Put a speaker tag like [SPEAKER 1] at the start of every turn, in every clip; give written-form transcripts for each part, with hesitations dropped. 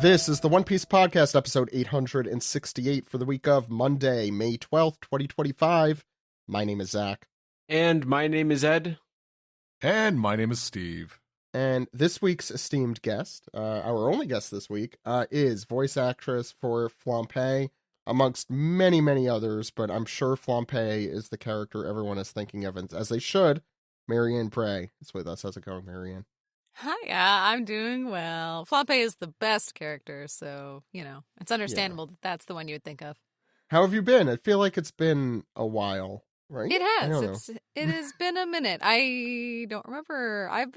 [SPEAKER 1] This is the One Piece Podcast, episode 868 for the week of Monday, May 12th, 2025. My name is Zach.
[SPEAKER 2] And my name is Ed.
[SPEAKER 3] And my name is Steve.
[SPEAKER 1] And this week's esteemed guest, our only guest this week, is voice actress for Flampe, amongst many, many others, but I'm sure Flampe is the character everyone is thinking of, as they should. Marianne Bray is with us. How's it going, Marianne?
[SPEAKER 4] Hiya, I'm doing well. Flampe is the best character, so, it's understandable that that's the one you would think of.
[SPEAKER 1] How have you been? I feel like it's been a while, right?
[SPEAKER 4] It has. It has been a minute. I don't remember. I don't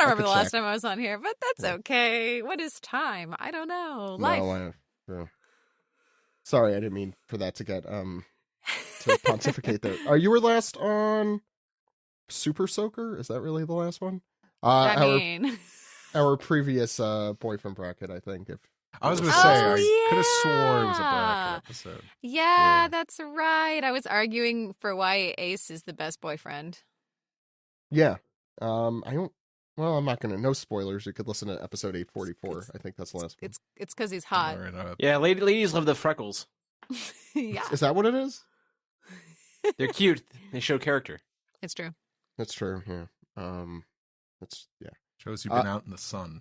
[SPEAKER 4] remember the last time I was on here, but that's okay. What is time? I don't know. Life.
[SPEAKER 1] No. Sorry, I didn't mean for that to get to pontificate there. You were last on Super Soaker? Is that really the last one? Our previous boyfriend bracket, I think.
[SPEAKER 3] I was going to say, I could have sworn it was a bracket episode.
[SPEAKER 4] Yeah, that's right. I was arguing for why Ace is the best boyfriend.
[SPEAKER 1] Yeah. I'm not going to, no spoilers. You could listen to episode 844. I think that's the last one.
[SPEAKER 4] It's because he's hot.
[SPEAKER 2] Yeah, ladies love the freckles.
[SPEAKER 4] Yeah.
[SPEAKER 1] Is that what it is?
[SPEAKER 2] They're cute. They show character.
[SPEAKER 4] It's true.
[SPEAKER 1] That's true, yeah.
[SPEAKER 3] Shows you've been out in the sun.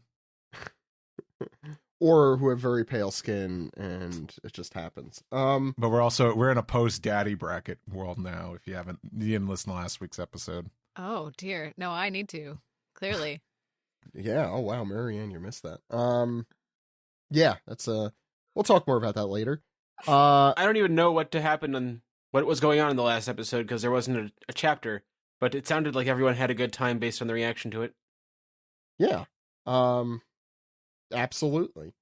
[SPEAKER 1] Or who have very pale skin, and it just happens.
[SPEAKER 3] But we're in a post-daddy bracket world now, if you didn't listen to last week's episode.
[SPEAKER 4] Oh, dear. No, I need to. Clearly.
[SPEAKER 1] Yeah, oh wow, Marianne, you missed that. Yeah, that's we'll talk more about that later.
[SPEAKER 2] I don't even know what happened and what was going on in the last episode, because there wasn't a chapter, but it sounded like everyone had a good time based on the reaction to it.
[SPEAKER 1] Yeah. Absolutely.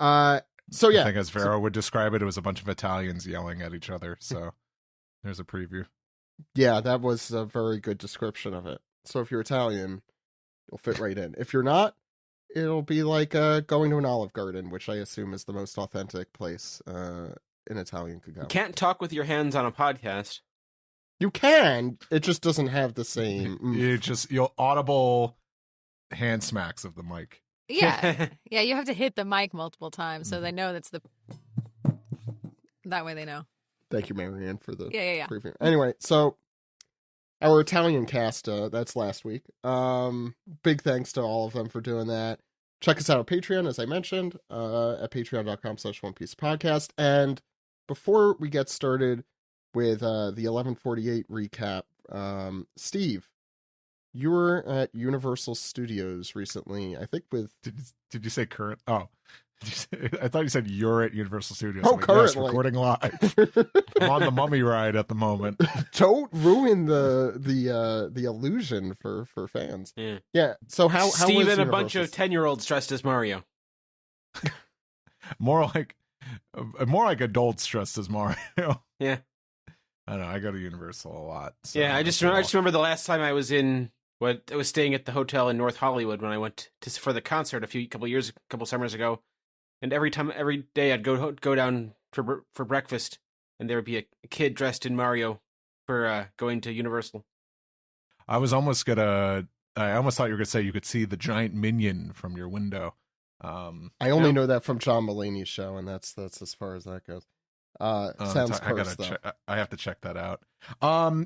[SPEAKER 1] So yeah.
[SPEAKER 3] I think as Vero would describe it, it was a bunch of Italians yelling at each other, so there's a preview.
[SPEAKER 1] Yeah, that was a very good description of it. So if you're Italian, you'll fit right in. If you're not, it'll be like going to an Olive Garden, which I assume is the most authentic place an Italian could go.
[SPEAKER 2] You can't talk with your hands on a podcast.
[SPEAKER 1] You can. It just doesn't have the same.
[SPEAKER 3] You'll audible hand smacks of the mic.
[SPEAKER 4] Yeah. Yeah, you have to hit the mic multiple times so they know that way they know.
[SPEAKER 1] Thank you, Marianne, for the preview. Anyway, so our Italian cast, that's last week. Big thanks to all of them for doing that. Check us out on Patreon, as I mentioned, at patreon.com/OnePiecePodcast. And before we get started with the 1148 recap, Steve, you were at Universal Studios recently, I think with...
[SPEAKER 3] Did you say current? Oh, I thought you said you're at Universal Studios.
[SPEAKER 1] Oh, currently.
[SPEAKER 3] Yes, recording live. I'm on the Mummy ride at the moment.
[SPEAKER 1] Don't ruin the illusion for fans. Yeah. So how
[SPEAKER 2] Steve
[SPEAKER 1] was
[SPEAKER 2] and a bunch of 10-year-olds dressed as Mario.
[SPEAKER 3] more like adults dressed as Mario.
[SPEAKER 2] Yeah.
[SPEAKER 3] I don't know. I go to Universal a lot. So
[SPEAKER 2] yeah, I just remember the last time I was staying at the hotel in North Hollywood when I went for the concert a couple summers ago, and every day I'd go down for breakfast, and there would be a kid dressed in Mario for going to Universal.
[SPEAKER 3] I almost thought you were gonna say you could see the giant minion from your window.
[SPEAKER 1] I only know that from John Mulaney's show, and that's as far as that goes. Sounds cursed, though.
[SPEAKER 3] I have to check that out.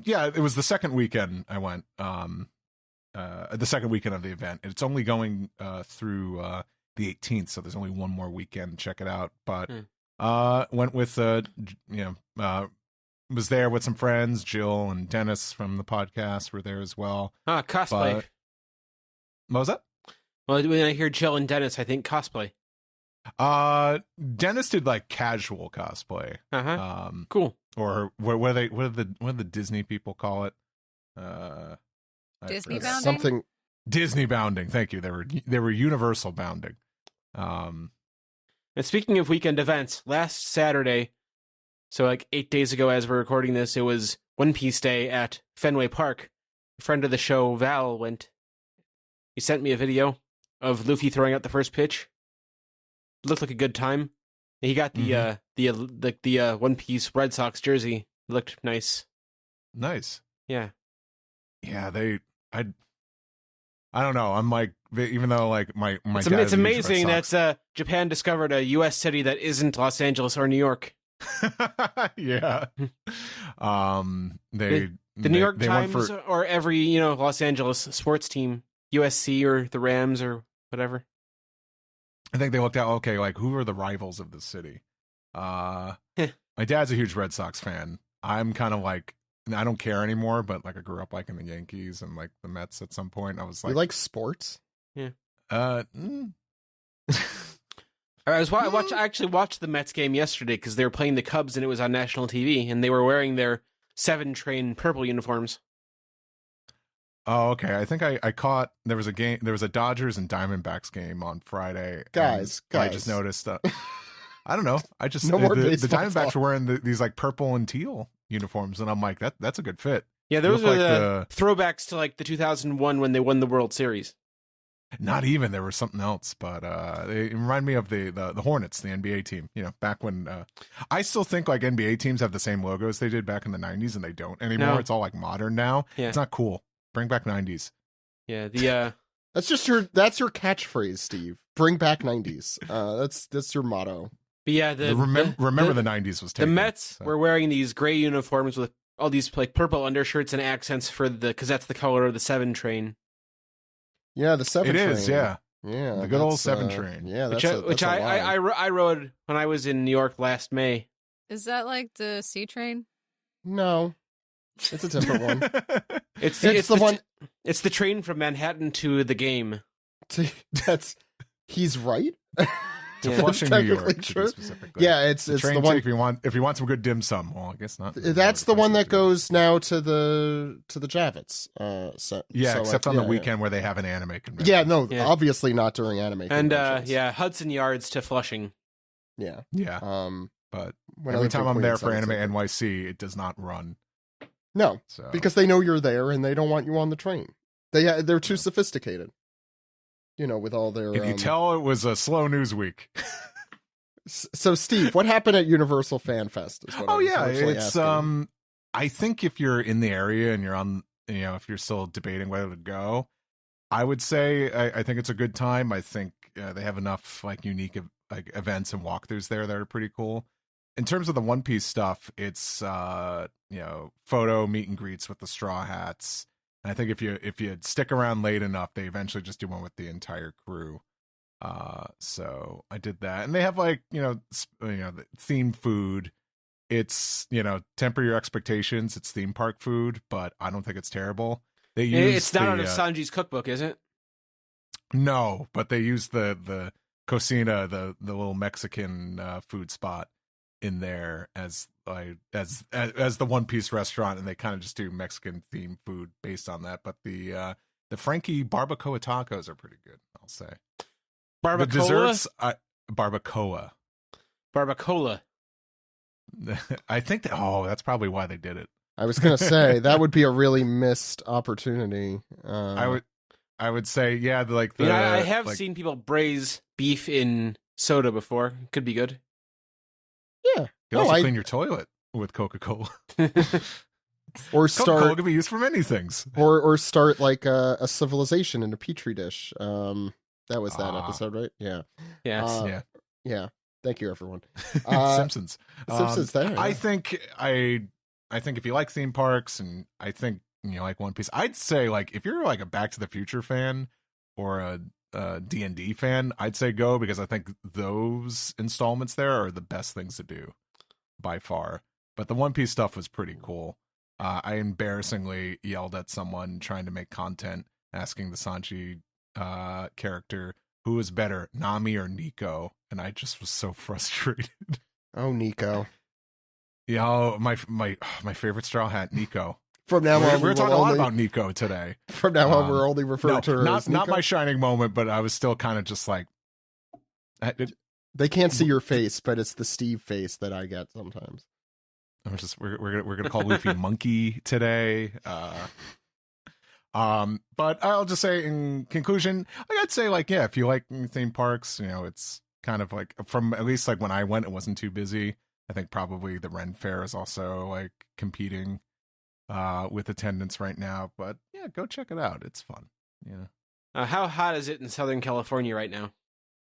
[SPEAKER 3] Yeah, it was the second weekend I went. The second weekend of the event. It's only going through the 18th, so there's only one more weekend. Check it out. But went with was there with some friends. Jill and Dennis from the podcast were there as well.
[SPEAKER 2] Cosplay.
[SPEAKER 3] What was that?
[SPEAKER 2] Well, when I hear Jill and Dennis, I think cosplay.
[SPEAKER 3] Dennis did like casual cosplay.
[SPEAKER 2] Cool.
[SPEAKER 3] Or what do the Disney people call it?
[SPEAKER 4] Disney bounding?
[SPEAKER 1] Something
[SPEAKER 3] Disney bounding. Thank you. They were Universal bounding.
[SPEAKER 2] And speaking of weekend events, last Saturday, so like 8 days ago as we're recording this, it was One Piece Day at Fenway Park. A friend of the show, Val, went. He sent me a video of Luffy throwing out the first pitch. Looked like a good time. He got the One Piece Red Sox jersey. Looked nice.
[SPEAKER 3] Nice.
[SPEAKER 2] Yeah.
[SPEAKER 3] Yeah, I don't know. I'm like, even though like my
[SPEAKER 2] it's amazing that Japan discovered a U.S. city that isn't Los Angeles or New York.
[SPEAKER 3] Yeah. The
[SPEAKER 2] New York Times or every Los Angeles sports team, USC or the Rams or whatever.
[SPEAKER 3] I think they looked at, okay, like who are the rivals of this city? My dad's a huge Red Sox fan. I'm kind of like, I don't care anymore, but like I grew up liking the Yankees and like the Mets at some point. I was like,
[SPEAKER 1] you like sports?
[SPEAKER 2] Yeah.
[SPEAKER 3] I
[SPEAKER 2] actually watched the Mets game yesterday because they were playing the Cubs and it was on national TV and they were wearing their 7 train purple uniforms.
[SPEAKER 3] Oh, okay. I think I caught there was a Dodgers and Diamondbacks game on Friday.
[SPEAKER 1] Guys.
[SPEAKER 3] I just noticed. I don't know. I just
[SPEAKER 1] no more
[SPEAKER 3] the Diamondbacks were wearing these like purple and teal uniforms, and I'm like, that's a good fit.
[SPEAKER 2] Yeah, those are like the throwbacks to like the 2001 when they won the World Series.
[SPEAKER 3] Not even, there was something else, but they remind me of the Hornets, the NBA team. Back when I still think like NBA teams have the same logos they did back in the 90s, and they don't anymore. No. It's all like modern now. Yeah. It's not cool. Bring back 90s.
[SPEAKER 2] Yeah,
[SPEAKER 1] that's your catchphrase, Steve. Bring back 90s. That's your motto.
[SPEAKER 2] But yeah,
[SPEAKER 3] remember the 90s was taken.
[SPEAKER 2] The Mets were wearing these gray uniforms with all these like purple undershirts and accents because that's the color of the 7 train.
[SPEAKER 1] Yeah, the 7 train.
[SPEAKER 3] It is, yeah. Yeah, the good old 7 train.
[SPEAKER 1] Yeah,
[SPEAKER 2] which I rode when I was in New York last May.
[SPEAKER 4] Is that like the C train?
[SPEAKER 1] No. It's a different one.
[SPEAKER 2] It's the one. It's the train from Manhattan to the game.
[SPEAKER 1] He's right.
[SPEAKER 3] To Flushing, New York, specifically.
[SPEAKER 1] Yeah, it's the one.
[SPEAKER 3] If you want some good dim sum, well, I guess not.
[SPEAKER 1] That's the one that goes now to the Javits.
[SPEAKER 3] Except on the weekend where they have an anime convention.
[SPEAKER 1] Yeah, no, obviously not during anime.
[SPEAKER 2] And Hudson Yards to Flushing.
[SPEAKER 1] Yeah.
[SPEAKER 3] But every time I'm there for Anime NYC, it does not run.
[SPEAKER 1] No, because they know you're there and they don't want you on the train. They're too sophisticated. With all their...
[SPEAKER 3] Can you tell it was a slow news week?
[SPEAKER 1] So, Steve, what happened at Universal Fan Fest?
[SPEAKER 3] It's... I think if you're in the area and you're on... if you're still debating whether to go, I would say I think it's a good time. I think they have enough like unique like events and walkthroughs there that are pretty cool. In terms of the One Piece stuff, it's photo meet and greets with the Straw Hats. And I think if you stick around late enough, they eventually just do one with the entire crew. So I did that, and they have like the themed food. It's temper your expectations. It's theme park food, but I don't think it's terrible.
[SPEAKER 2] It's not out of Sanji's cookbook, is it?
[SPEAKER 3] No, but they use the cocina, the little Mexican food spot in there as the One Piece restaurant, and they kind of just do Mexican themed food based on that. But the Frankie barbacoa tacos are pretty good, I'll say.
[SPEAKER 2] Barbacoa?
[SPEAKER 3] The desserts, barbacoa.
[SPEAKER 2] Barbacoa.
[SPEAKER 3] I think that's probably why they did it.
[SPEAKER 1] I was gonna say that would be a really missed opportunity.
[SPEAKER 3] I would say, yeah,
[SPEAKER 2] I have seen people braise beef in soda before. Could be good.
[SPEAKER 1] Yeah.
[SPEAKER 3] You can also clean your toilet with Coca-Cola.
[SPEAKER 1] Or start
[SPEAKER 3] Coca-Cola can be used for many things.
[SPEAKER 1] Or start like a civilization in a petri dish. That was that episode, right? Yeah.
[SPEAKER 2] Yes.
[SPEAKER 1] Yeah. Thank you, everyone.
[SPEAKER 3] Simpsons.
[SPEAKER 1] Simpsons there. Yeah.
[SPEAKER 3] I think if you like theme parks, and I think like One Piece, I'd say like if you're like a Back to the Future fan or a D&D fan, I'd say go, because I think those installments there are the best things to do by far. But the One Piece stuff was pretty cool. I embarrassingly yelled at someone trying to make content, asking the Sanji character who was better, Nami or Nico, and I just was so frustrated.
[SPEAKER 1] Oh, Nico.
[SPEAKER 3] Yeah, my favorite Straw Hat, Nico.
[SPEAKER 1] From now on,
[SPEAKER 3] we're talking a lot about Nico today.
[SPEAKER 1] From now on, we're only referring to her as Nico.
[SPEAKER 3] Not my shining moment, but I was still kind of just like...
[SPEAKER 1] They can't see your face, but it's the Steve face that I get sometimes.
[SPEAKER 3] We're gonna call Luffy Monkey today. But I'll just say in conclusion, I'd say like, yeah, if you like theme parks, it's kind of like, from at least like when I went, it wasn't too busy. I think probably the Ren Fair is also like competing with attendance right now, but yeah, go check it out. It's fun. Yeah.
[SPEAKER 2] How hot is it in Southern California right now?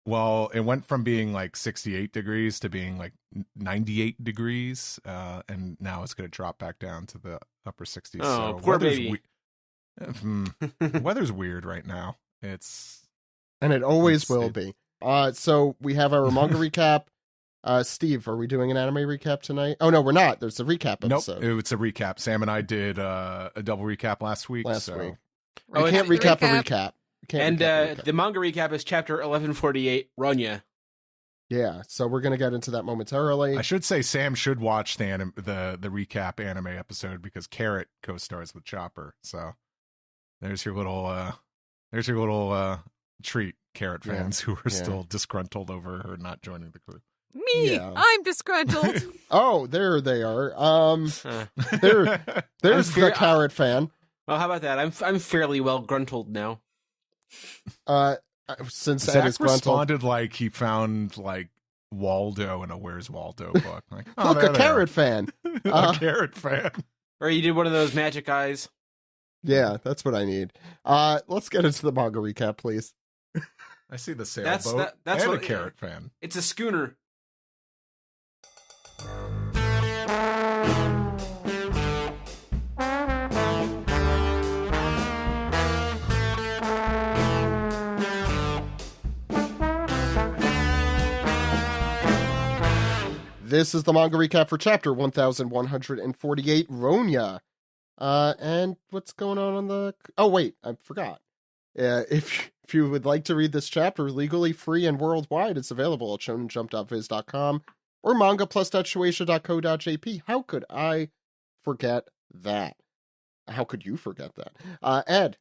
[SPEAKER 3] Well, it went from being like 68 degrees to being like 98 degrees, and now it's going to drop back down to the upper 60s.
[SPEAKER 2] Oh,
[SPEAKER 3] so
[SPEAKER 2] poor baby.
[SPEAKER 3] Weather's weird right now.
[SPEAKER 1] And it always will be. So we have our manga recap. Steve, are we doing an anime recap tonight? Oh, no, we're not. There's a recap episode.
[SPEAKER 3] Nope, it's a recap. Sam and I did a double recap last week.
[SPEAKER 1] We
[SPEAKER 4] Oh,
[SPEAKER 1] can't recap a recap.
[SPEAKER 2] And the manga recap is chapter 1148, Ronja.
[SPEAKER 1] Yeah, so we're going to get into that momentarily.
[SPEAKER 3] I should say Sam should watch the recap anime episode because Carrot co-stars with Chopper. So there's your little treat, Carrot fans who are still disgruntled over her not joining the crew.
[SPEAKER 4] Me, I'm disgruntled.
[SPEAKER 1] Oh, there they are. There's the Carrot fan.
[SPEAKER 2] Well, how about that? I'm fairly well gruntled now.
[SPEAKER 1] Since
[SPEAKER 3] Zach
[SPEAKER 1] Ed is gruntled,
[SPEAKER 3] responded like he found like Waldo in a Where's Waldo book. Like,
[SPEAKER 1] look, a Carrot fan.
[SPEAKER 3] A Carrot fan.
[SPEAKER 2] Or you did one of those magic eyes.
[SPEAKER 1] Yeah, that's what I need. Let's get into the manga recap, please.
[SPEAKER 3] I see the sailboat. That's a Carrot fan.
[SPEAKER 2] It's a schooner.
[SPEAKER 1] This is the manga recap for chapter 1148, Ronja. And what's going on the... Oh, wait, I forgot. If you would like to read this chapter legally, free, and worldwide, it's available at shonenjump.viz.com or mangaplus.shueisha.co.jp. How could I forget that? How could you forget that? Ed,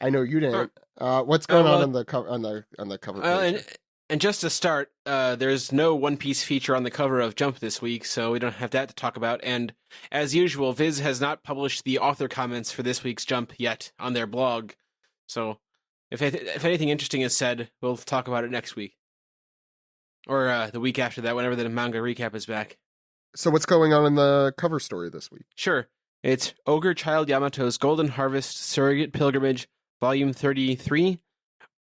[SPEAKER 1] I know you didn't. What's going on the cover page?
[SPEAKER 2] And just to start, there's no One Piece feature on the cover of Jump this week, so we don't have that to talk about. And as usual, Viz has not published the author comments for this week's Jump yet on their blog. So if anything interesting is said, we'll talk about it next week. Or the week after that, whenever the manga recap is back.
[SPEAKER 1] So what's going on in the cover story this week?
[SPEAKER 2] Sure. It's Ogre Child Yamato's Golden Harvest Surrogate Pilgrimage, Volume 33,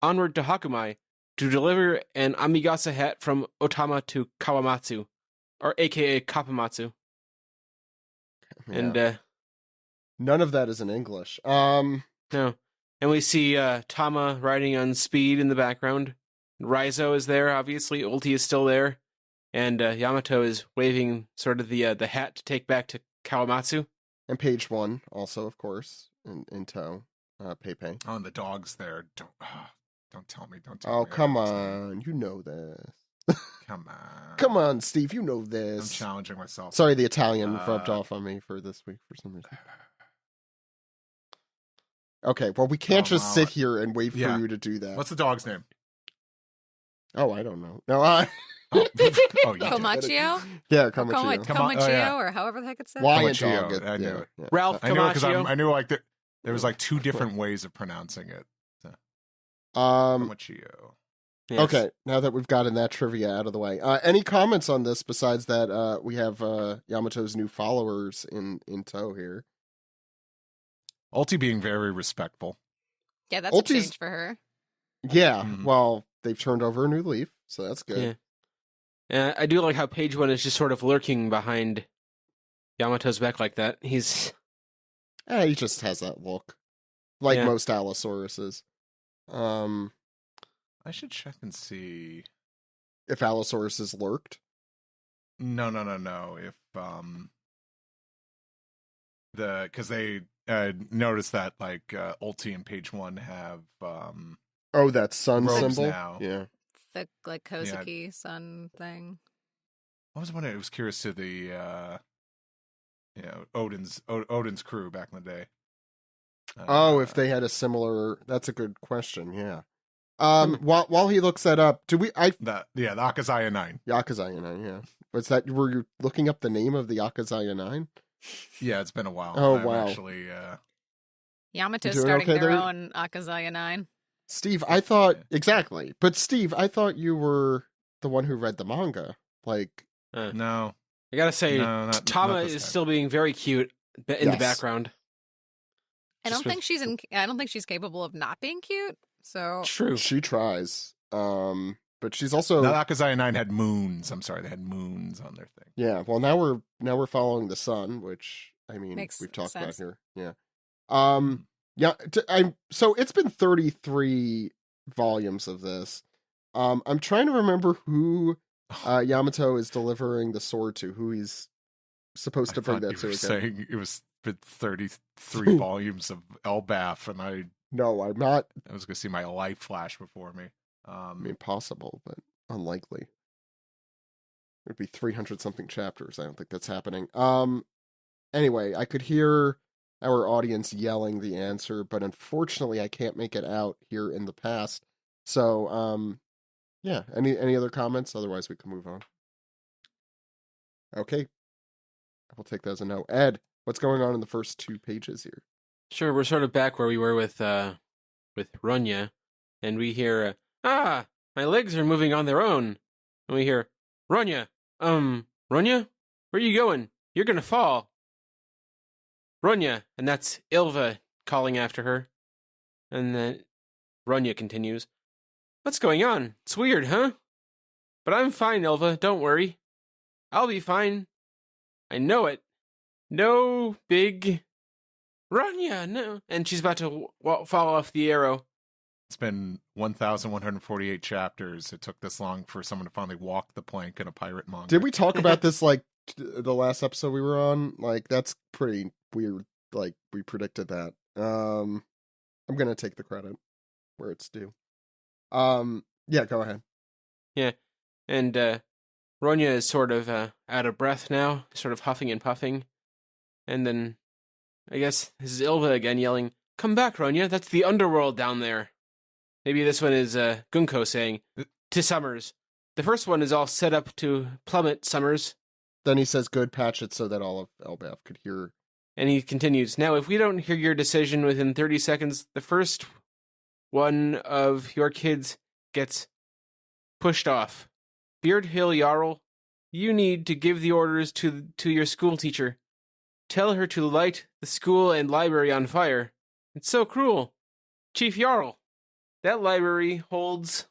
[SPEAKER 2] Onward to Hakumai, to deliver an Amigasa hat from Otama to Kawamatsu, or aka Kapamatsu.
[SPEAKER 1] Yeah.
[SPEAKER 2] And
[SPEAKER 1] none of that is in English.
[SPEAKER 2] No. And we see Tama riding on Speed in the background. Raizo is there, obviously. Ulti is still there. And Yamato is waving sort of the hat to take back to Kawamatsu.
[SPEAKER 1] And page 1 also, of course, in tow. Pepe.
[SPEAKER 3] Oh, and the dog's there. Don't tell me.
[SPEAKER 1] Oh, come on. You know this.
[SPEAKER 3] Come on.
[SPEAKER 1] Come on, Steve. You know this.
[SPEAKER 3] I'm challenging myself.
[SPEAKER 1] Sorry, the Italian rubbed off on me for this week for some reason. Okay, well, we can't just sit here and wait for you to do that.
[SPEAKER 3] What's the dog's name?
[SPEAKER 1] Oh, I don't know. No,
[SPEAKER 4] Komachio?
[SPEAKER 1] Yeah, Komachio.
[SPEAKER 4] Komachio, or however the heck it's said.
[SPEAKER 3] Komachio. I knew it.
[SPEAKER 1] Yeah.
[SPEAKER 2] Ralph Komachio.
[SPEAKER 3] I knew like there was like two different ways of pronouncing it.
[SPEAKER 1] Komachio. Yes. Okay, now that we've gotten that trivia out of the way, any comments on this besides that we have Yamato's new followers in tow here?
[SPEAKER 3] Ulti being very respectful.
[SPEAKER 4] Yeah, that's a change for her.
[SPEAKER 1] Yeah, well, they've turned over a new leaf, so that's good.
[SPEAKER 2] Yeah. I do like how page 1 is just sort of lurking behind Yamato's back like that. He just
[SPEAKER 1] has that look, like most Allosauruses.
[SPEAKER 3] I should check and see
[SPEAKER 1] if Allosauruses lurked.
[SPEAKER 3] No. If because they noticed that like Ulti and page 1 have
[SPEAKER 1] that sun symbol
[SPEAKER 3] now.
[SPEAKER 1] Yeah,
[SPEAKER 4] the like Kozuki sun thing.
[SPEAKER 3] I was wondering. I was curious to the Odin's crew back in the day.
[SPEAKER 1] If they had a similar, that's a good question. Yeah. While he looks that up, the
[SPEAKER 3] Akazaya 9.
[SPEAKER 1] Akazaya 9, yeah. Was that, were you looking up the name of the Akazaya 9?
[SPEAKER 3] Yeah, it's been a while.
[SPEAKER 1] Oh, wow.
[SPEAKER 3] Actually,
[SPEAKER 4] Yamato's starting their own Akazaya 9.
[SPEAKER 1] Steve, I thought, exactly. But Steve, I thought you were the one who read the manga. Like,
[SPEAKER 3] no.
[SPEAKER 2] I gotta say, Tama is still being very cute in the background.
[SPEAKER 4] I don't think she's capable of not being cute. So
[SPEAKER 2] true.
[SPEAKER 1] She tries. But she's also
[SPEAKER 3] Nakazawa 9 had moons. I'm sorry, they had moons on their thing.
[SPEAKER 1] Yeah, well now we're following the sun, which I mean we've talked about here. Yeah. So it's been 33 volumes of this. I'm trying to remember who Yamato is delivering the sword to, who he's supposed to bring that to again.
[SPEAKER 3] Saying it was 33 volumes of Elbaf, and
[SPEAKER 1] No, I'm not.
[SPEAKER 3] I was going to see my life flash before me.
[SPEAKER 1] I mean, possible, but unlikely. It'd be 300 something chapters. I don't think that's happening. Anyway, I could hear our audience yelling the answer, but unfortunately I can't make it out here in the past. So, yeah, any other comments? Otherwise we can move on. Okay. I will take that as a no. Ed, what's going on in the first 2 pages here?
[SPEAKER 2] Sure, we're sort of back where we were with Ronja, and we hear, my legs are moving on their own. And we hear, Ronja, Ronja? Where are you going? You're gonna fall. Ronja, and that's Ilva calling after her. And then Ronja continues, what's going on? It's weird, huh? But I'm fine, Ilva, don't worry. I'll be fine. I know it. No big... Ronja, no. And she's about to fall off the arrow.
[SPEAKER 3] It's been 1,148 chapters. It took this long for someone to finally walk the plank in a pirate manga.
[SPEAKER 1] Did we talk about this, like, the last episode we were on? Like, that's pretty weird. Like, we predicted that. I'm going to take the credit where it's due. Yeah, go ahead.
[SPEAKER 2] Yeah, and Ronja is sort of out of breath now, sort of huffing and puffing. And then, I guess, this is Ilva again yelling, come back, Ronja, that's the underworld down there. Maybe this one is Gunko saying, to Summers. The first one is all set up to plummet, Summers.
[SPEAKER 1] Then he says, good, patch it so that all of Elbaf could hear.
[SPEAKER 2] And he continues, now if we don't hear your decision within 30 seconds, the first one of your kids gets pushed off. Beard Hill Jarl, you need to give the orders to your school teacher. Tell her to light the school and library on fire. It's so cruel. Chief Jarl, that library holds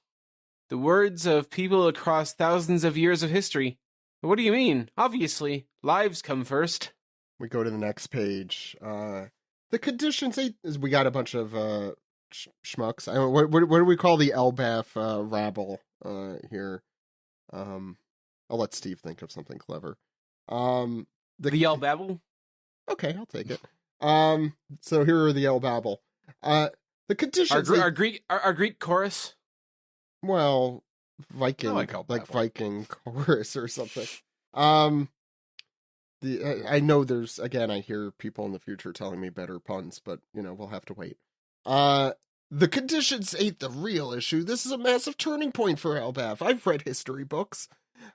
[SPEAKER 2] the words of people across thousands of years of history. What do you mean? Obviously, lives come first.
[SPEAKER 1] We go to the next page. The conditions, we got a bunch of schmucks. I don't know, what do we call the Elbaf rabble here? I'll let Steve think of something clever.
[SPEAKER 2] The Elbabble?
[SPEAKER 1] Okay, I'll take it. So here are the Elbabble. The conditions...
[SPEAKER 2] Our Greek chorus?
[SPEAKER 1] Well, Viking, like Viking chorus or something. I know there's, again, I hear people in the future telling me better puns, but, we'll have to wait. The conditions ain't the real issue. This is a massive turning point for Elbaf. I've read history books.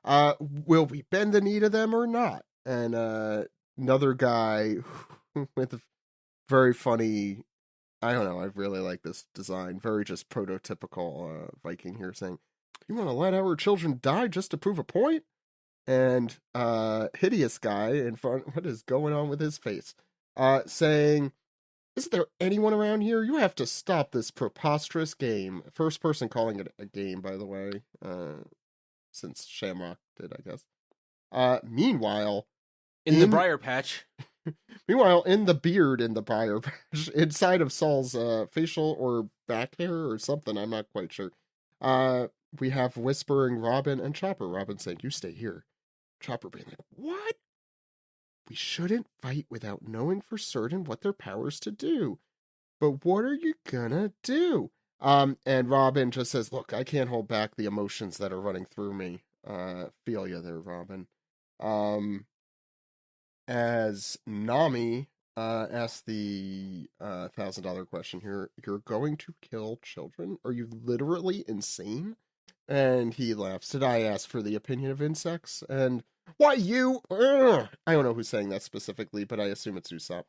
[SPEAKER 1] Will we bend the knee to them or not? And another guy with a very funny, I don't know, I really like this design. Very just prototypical Viking here saying, you want to let our children die just to prove a point? And hideous guy in front, what is going on with his face? Saying, is there anyone around here? You have to stop this preposterous game. First person calling it a game, by the way, since Shamrock did, I guess. Meanwhile...
[SPEAKER 2] In the briar patch.
[SPEAKER 1] Meanwhile, in the beard in the briar patch, inside of Saul's facial or back hair or something, I'm not quite sure, we have whispering Robin and Chopper. Robin saying, you stay here. Chopper being like, what? We shouldn't fight without knowing for certain what their power's to do. But what are you gonna do? And Robin just says, look, I can't hold back the emotions that are running through me. Feel you there, Robin. As Nami asks the $1,000 question here, you're going to kill children? Are you literally insane? And he laughs. Did I ask for the opinion of insects? And why you? Ugh. I don't know who's saying that specifically, but I assume it's Usopp.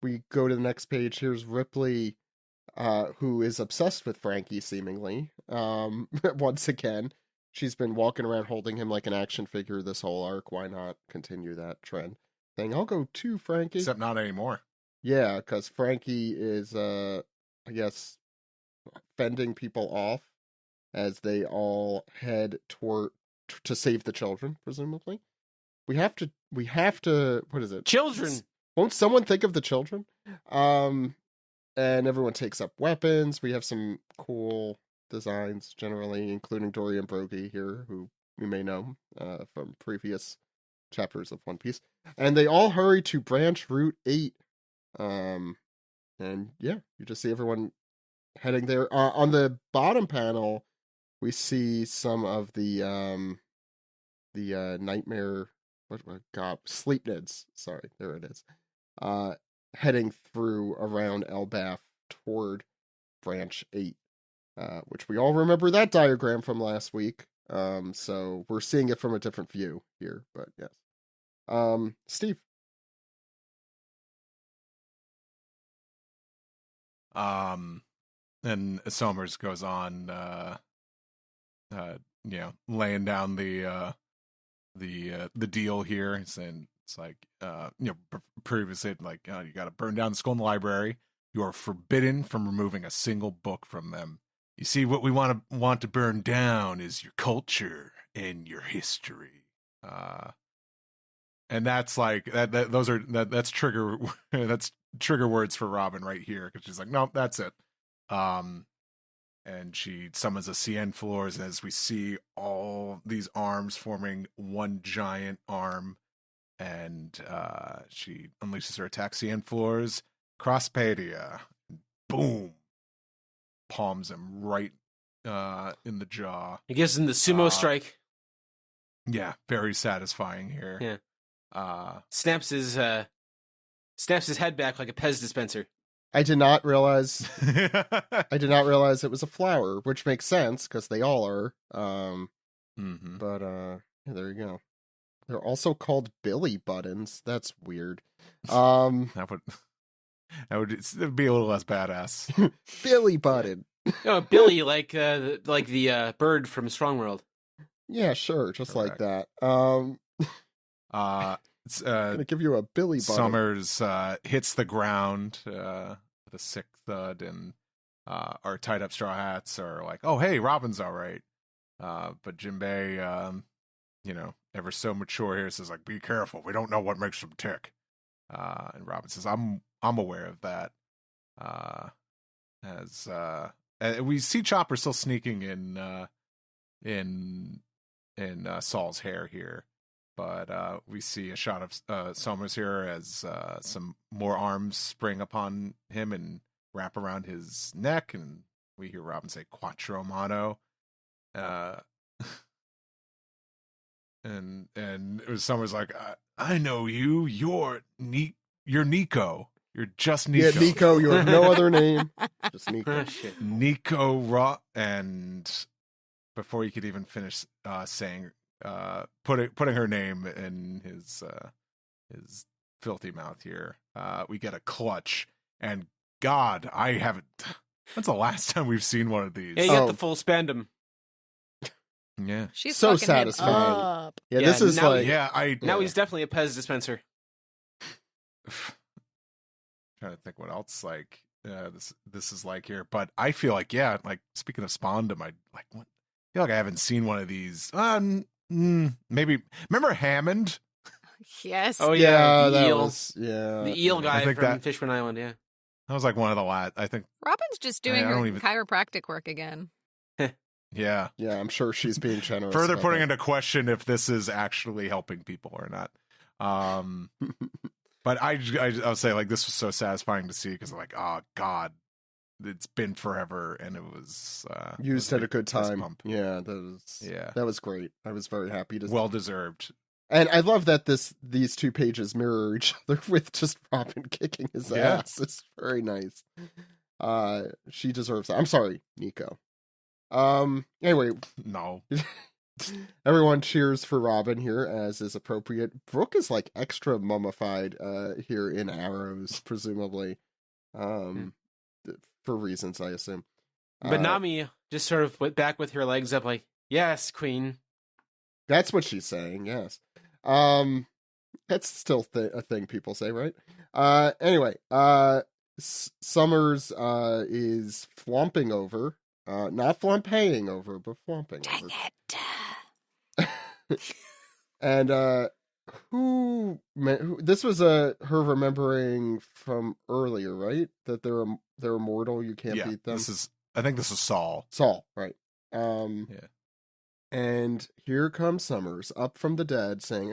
[SPEAKER 1] We go to the next page. Here's Ripley, who is obsessed with Frankie, seemingly. Once again, she's been walking around holding him like an action figure this whole arc. Why not continue that trend? Saying, I'll go too, Frankie.
[SPEAKER 3] Except not anymore.
[SPEAKER 1] Yeah, because Frankie is, I guess, fending people off as they all head to save the children, presumably. We have to, what is it?
[SPEAKER 2] Children!
[SPEAKER 1] Won't someone think of the children? And everyone takes up weapons. We have some cool designs, generally, including Dorian Broggie here, who you may know from previous chapters of One Piece. And they all hurry to Branch Route 8. And yeah, you just see everyone heading there. On the bottom panel, we see some of the nightmare, sleep nids. Sorry, there it is. Heading through around Elbaf toward Branch 8, which we all remember that diagram from last week. So we're seeing it from a different view here, but yes. Steve.
[SPEAKER 3] And Somers goes on, laying down the deal here, saying it's like, previously, like, you got to burn down the school and the library. You are forbidden from removing a single book from them. You see, what we want to burn down is your culture and your history. And that's like that's trigger that's trigger words for Robin right here, because she's like, no, that's it. And she summons a Cien floors, and as we see all these arms forming one giant arm, and she unleashes her attack, Cien floors, Crosspedia, boom, palms him right in the jaw.
[SPEAKER 2] He gives him the sumo strike.
[SPEAKER 3] Yeah, very satisfying here.
[SPEAKER 2] Yeah. Snaps his head back like a Pez dispenser.
[SPEAKER 1] I did not realize it was a flower, which makes sense because they all are. But yeah, there you go. They're also called Billy buttons. That's weird.
[SPEAKER 3] That would be a little less badass.
[SPEAKER 1] Billy button.
[SPEAKER 2] Oh, Billy, like the bird from Strong World.
[SPEAKER 1] Yeah, sure, just
[SPEAKER 3] correct.
[SPEAKER 1] like that.
[SPEAKER 3] It's
[SPEAKER 1] gonna give you a Billy button.
[SPEAKER 3] Summers hits the ground with a sick thud, and our tied up straw hats are like, "Oh, hey, Robin's all right." But Jinbei, ever so mature here, says like, "Be careful. We don't know what makes them tick." And Robin says, "I'm aware of that." As we see Chopper still sneaking in Saul's hair here. But we see a shot of Somers here as some more arms spring upon him and wrap around his neck, and we hear Robin say "Quattro Mano," and Somers like, "I know you. You're Nico. You're just Nico.
[SPEAKER 1] Yeah, Nico. You have no other name. Just Nico.
[SPEAKER 3] Nico Raw." And before he could even finish saying. Putting her name in his filthy mouth here, we get a clutch, and God, I haven't. When's the last time we've seen one of these?
[SPEAKER 2] Yeah, you got the full spandom.
[SPEAKER 3] Yeah,
[SPEAKER 4] she's
[SPEAKER 1] so
[SPEAKER 4] fucking
[SPEAKER 1] satisfying.
[SPEAKER 4] him up.
[SPEAKER 1] Yeah, this is
[SPEAKER 2] now
[SPEAKER 1] like
[SPEAKER 2] now he's definitely a Pez dispenser.
[SPEAKER 3] Trying to think what else like this is like here, but I feel like like speaking of spandom, I feel like I haven't seen one of these. Maybe remember Hammond?
[SPEAKER 4] Yes.
[SPEAKER 2] Oh yeah,
[SPEAKER 1] the
[SPEAKER 2] eel.
[SPEAKER 1] The
[SPEAKER 2] eel guy from Fishman Island. Yeah,
[SPEAKER 3] that was like one of the last. I think
[SPEAKER 4] Robin's just doing her chiropractic work again.
[SPEAKER 3] Yeah,
[SPEAKER 1] I'm sure she's being generous.
[SPEAKER 3] Further putting into question if this is actually helping people or not. But I'll say like this was so satisfying to see, because I'm like, oh God, it's been forever, and it was
[SPEAKER 1] used at a good time.
[SPEAKER 3] Pump.
[SPEAKER 1] Yeah, that was great. I was very happy to.
[SPEAKER 3] Well deserved.
[SPEAKER 1] And I love that these two pages mirror each other with just Robin kicking his ass. It's very nice. She deserves that. I'm sorry, Nico. Anyway,
[SPEAKER 3] no.
[SPEAKER 1] Everyone cheers for Robin here, as is appropriate. Brooke is like extra mummified here in arrows, presumably. For reasons, I assume.
[SPEAKER 2] But Nami just sort of went back with her legs up like, yes, queen.
[SPEAKER 1] That's what she's saying, yes. That's still a thing people say, right? Anyway, Summers is flumping over. Not flampaying over, but flumping
[SPEAKER 4] Dang
[SPEAKER 1] over.
[SPEAKER 4] it.
[SPEAKER 1] And this was her remembering from earlier, right? That they're immortal, you can't beat them.
[SPEAKER 3] I think this is Saul.
[SPEAKER 1] Saul, right.
[SPEAKER 3] Yeah.
[SPEAKER 1] And here comes Summers up from the dead saying,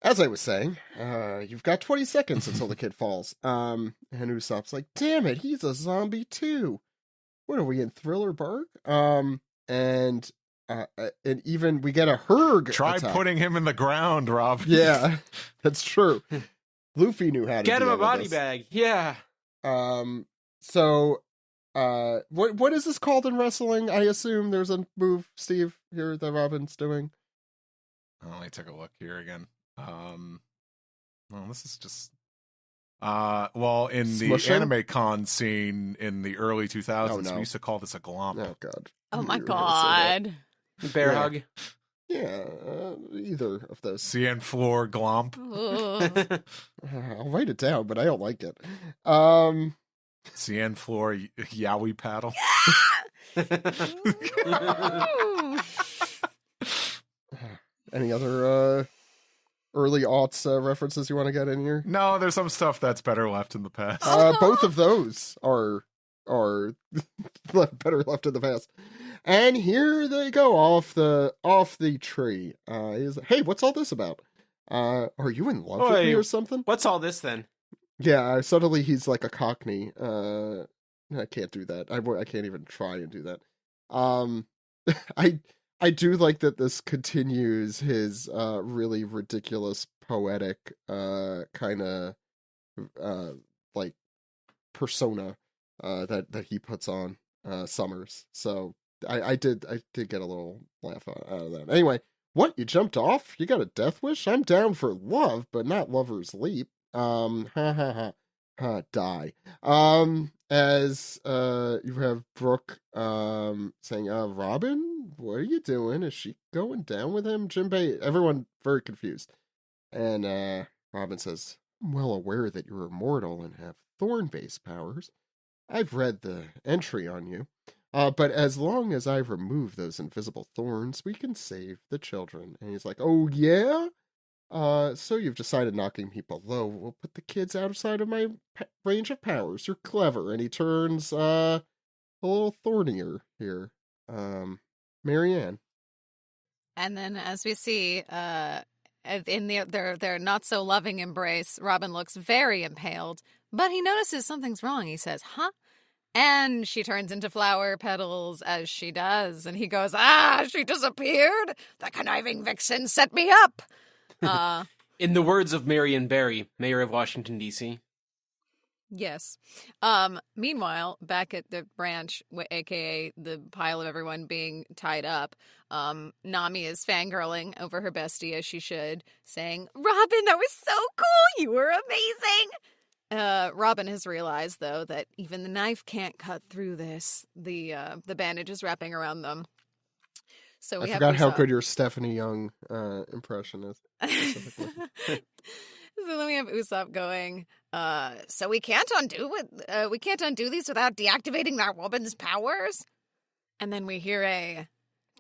[SPEAKER 1] as I was saying, you've got 20 seconds until the kid falls. And Usopp's like, damn it, he's a zombie too. What are we in Thriller Bark? And even we get a Herg
[SPEAKER 3] Try
[SPEAKER 1] attack.
[SPEAKER 3] putting him in the ground, Rob.
[SPEAKER 1] Yeah, that's true. Luffy knew how to
[SPEAKER 2] get him a body
[SPEAKER 1] this.
[SPEAKER 2] bag. Yeah.
[SPEAKER 1] So, what is this called in wrestling? I assume there's a move, Steve, here that Robin's doing.
[SPEAKER 3] Let me take a look here again. Well, this is just well, in
[SPEAKER 1] Smushing?
[SPEAKER 3] the anime con scene in the early 2000s, we used to call this a glomp.
[SPEAKER 1] Oh god.
[SPEAKER 4] Oh my god.
[SPEAKER 2] Bear hug.
[SPEAKER 1] Yeah, either of those.
[SPEAKER 3] Cien floor glomp.
[SPEAKER 1] I'll write it down, but I don't like it.
[SPEAKER 3] Cien floor yaoi paddle.
[SPEAKER 1] Any other early aughts references you want to get in here?
[SPEAKER 3] No, there's some stuff that's better left in the past.
[SPEAKER 1] Both of those are better left in the past. And here they go off the tree. Hey, what's all this about? Are you in love with me or something?
[SPEAKER 2] What's all this then?
[SPEAKER 1] Yeah, suddenly he's like a Cockney. I can't do that. I can't even try and do that. I do like that this continues his really ridiculous poetic kind of like persona that he puts on Summers. So I did get a little laugh out of that. Anyway, what, you jumped off? You got a death wish? I'm down for love, but not lover's leap. Die. As you have Brooke saying, Robin, what are you doing? Is she going down with him? Jinbei, everyone very confused. And Robin says, I'm well aware that you're immortal and have thorn-based powers. I've read the entry on you. But as long as I remove those invisible thorns, we can save the children. And he's like, oh yeah? So you've decided knocking me below will put the kids outside of my range of powers. You're clever. And he turns a little thornier here. Marianne.
[SPEAKER 4] And then as we see in their not so loving embrace, Robin looks very impaled, but he notices something's wrong. He says, huh? And she turns into flower petals as she does. And he goes, she disappeared? The conniving vixen set me up.
[SPEAKER 2] In the words of Marianne Bray, Mayor of Washington, D.C.
[SPEAKER 4] Yes. Meanwhile, back at the branch, aka the pile of everyone being tied up, Nami is fangirling over her bestie as she should, saying, Robin, that was so cool! You were amazing! Robin has realized, though, that even the knife can't cut through this. The bandage is wrapping around them. So
[SPEAKER 1] I forgot how good your Stephanie Young impression is.
[SPEAKER 4] So then we have Usopp going, so we can't undo these without deactivating that woman's powers? And then we hear a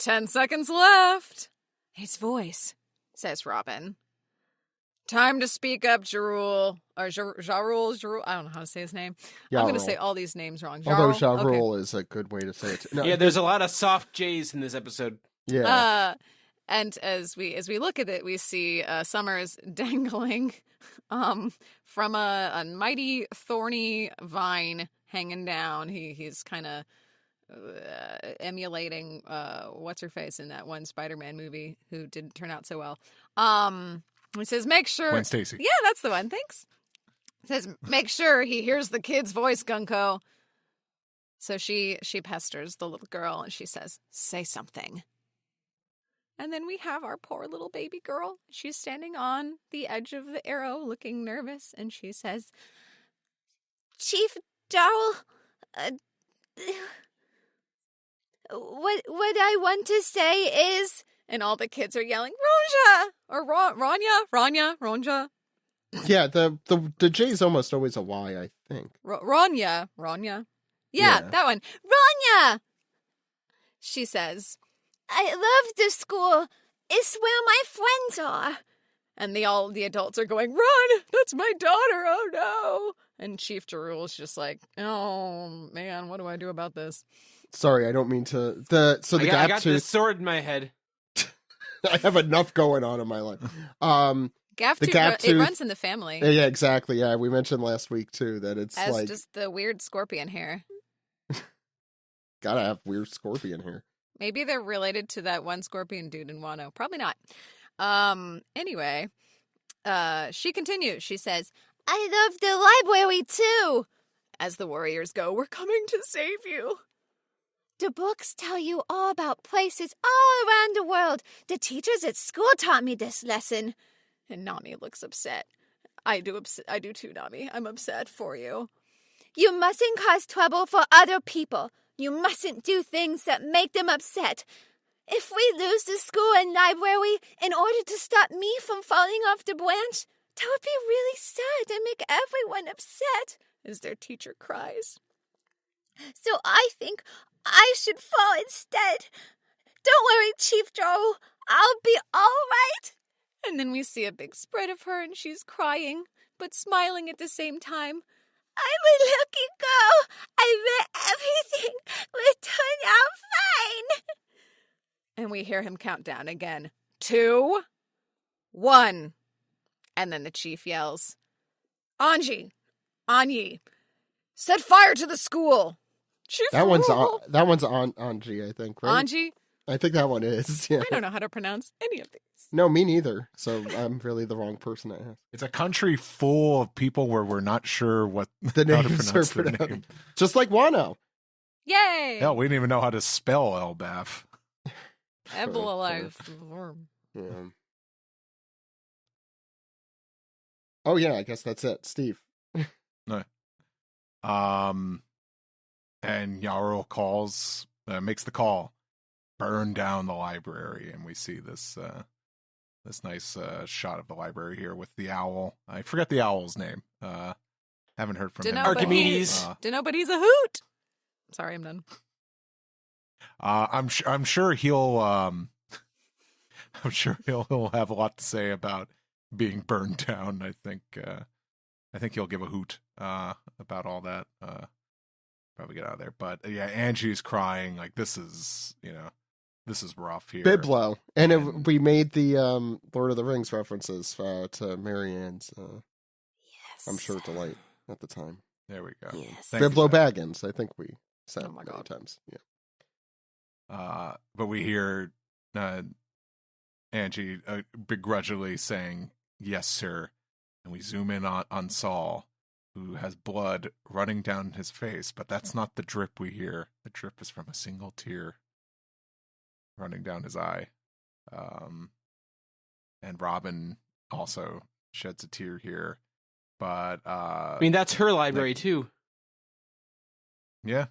[SPEAKER 4] 10 seconds left. His voice, says Robin. Time to speak up, Jarul. Or Jarul. I don't know how to say his name.
[SPEAKER 1] Yarul.
[SPEAKER 4] I'm going to say all these names wrong.
[SPEAKER 1] Although Jarul is a good way to say it. No.
[SPEAKER 2] Yeah, there's a lot of soft J's in this episode.
[SPEAKER 1] Yeah.
[SPEAKER 4] And as we look at it, we see Summers dangling from a mighty thorny vine hanging down. He's kind of emulating what's her face in that one Spider-Man movie who didn't turn out so well. He says, make sure
[SPEAKER 3] Gwen Stacy.
[SPEAKER 4] Yeah, that's the one. Thanks. He says, make sure he hears the kid's voice, Gunko. So she pesters the little girl and she says, say something. And then we have our poor little baby girl. She's standing on the edge of the arrow, looking nervous, and she says, Chief Darrell, what I want to say is... And all the kids are yelling, Ronja! Or Ronja.
[SPEAKER 1] Yeah, the J is almost always a Y, I think.
[SPEAKER 4] Ronja. Yeah, that one. Ronja! She says, I love the school. It's where my friends are. And all the adults are going, run! That's my daughter! Oh no! And Chief Jarul's just like, oh man, what do I do about this?
[SPEAKER 1] Sorry, I don't mean to.
[SPEAKER 2] I got this sword in my head.
[SPEAKER 1] I have enough going on in my life.
[SPEAKER 4] It runs in the family.
[SPEAKER 1] Yeah, exactly. Yeah, we mentioned last week too that it's
[SPEAKER 4] as
[SPEAKER 1] like
[SPEAKER 4] just the weird scorpion hair.
[SPEAKER 1] Gotta have weird scorpion hair.
[SPEAKER 4] Maybe they're related to that one scorpion dude in Wano. Probably not. Anyway, she continues. She says, I love the library too. As the warriors go, we're coming to save you. The books tell you all about places all around the world. The teachers at school taught me this lesson. And Nami looks upset. I do too, Nami. I'm upset for you. You mustn't cause trouble for other people. You mustn't do things that make them upset. If we lose the school and library in order to stop me from falling off the branch, that would be really sad and make everyone upset, as their teacher cries. So I think I should fall instead. Don't worry, Chief Joe. I'll be all right. And then we see a big spread of her, and she's crying, but smiling at the same time. I'm a lucky girl. I bet everything will turn out fine. And we hear him count down again. 2, 1. And then the chief yells, Anji, set fire to the school. Chief
[SPEAKER 1] that one's on Anji, I think, right?
[SPEAKER 4] Anji?
[SPEAKER 1] I think that one is. Yeah.
[SPEAKER 4] I don't know how to pronounce any of these.
[SPEAKER 1] No, me neither. So I'm really the wrong person to ask.
[SPEAKER 3] It's a country full of people where we're not sure what
[SPEAKER 1] the names are pronounced. Just like Wano.
[SPEAKER 4] Yay!
[SPEAKER 3] Hell, we didn't even know how to spell Elbaf.
[SPEAKER 1] Yeah. Oh yeah, I guess that's it, Steve.
[SPEAKER 3] No. And Yarl makes the call, burn down the library, and we see this nice shot of the library here with the owl. I forget the owl's name. Haven't heard from him.
[SPEAKER 2] Archimedes.
[SPEAKER 4] Dunno, but he's a hoot. Sorry, I'm done.
[SPEAKER 3] I'm sure he'll I'm sure he'll have a lot to say about being burned down. I think he'll give a hoot about all that. Probably get out of there. But yeah, Angie's crying like this is rough here.
[SPEAKER 1] Biblo. And we made the Lord of the Rings references to Marianne's
[SPEAKER 4] yes.
[SPEAKER 1] I'm sure delight at the time.
[SPEAKER 3] There we go.
[SPEAKER 4] Yes.
[SPEAKER 1] Biblo Baggins, I think we said
[SPEAKER 4] oh my
[SPEAKER 1] many
[SPEAKER 4] God.
[SPEAKER 1] times. Yeah.
[SPEAKER 3] But we hear Angie begrudgingly saying, yes, sir. And we zoom in on Saul, who has blood running down his face. But that's not the drip we hear. The drip is from a single tear running down his eye. And Robin also sheds a tear here. But
[SPEAKER 2] I mean, that's her library, too.
[SPEAKER 3] Yeah.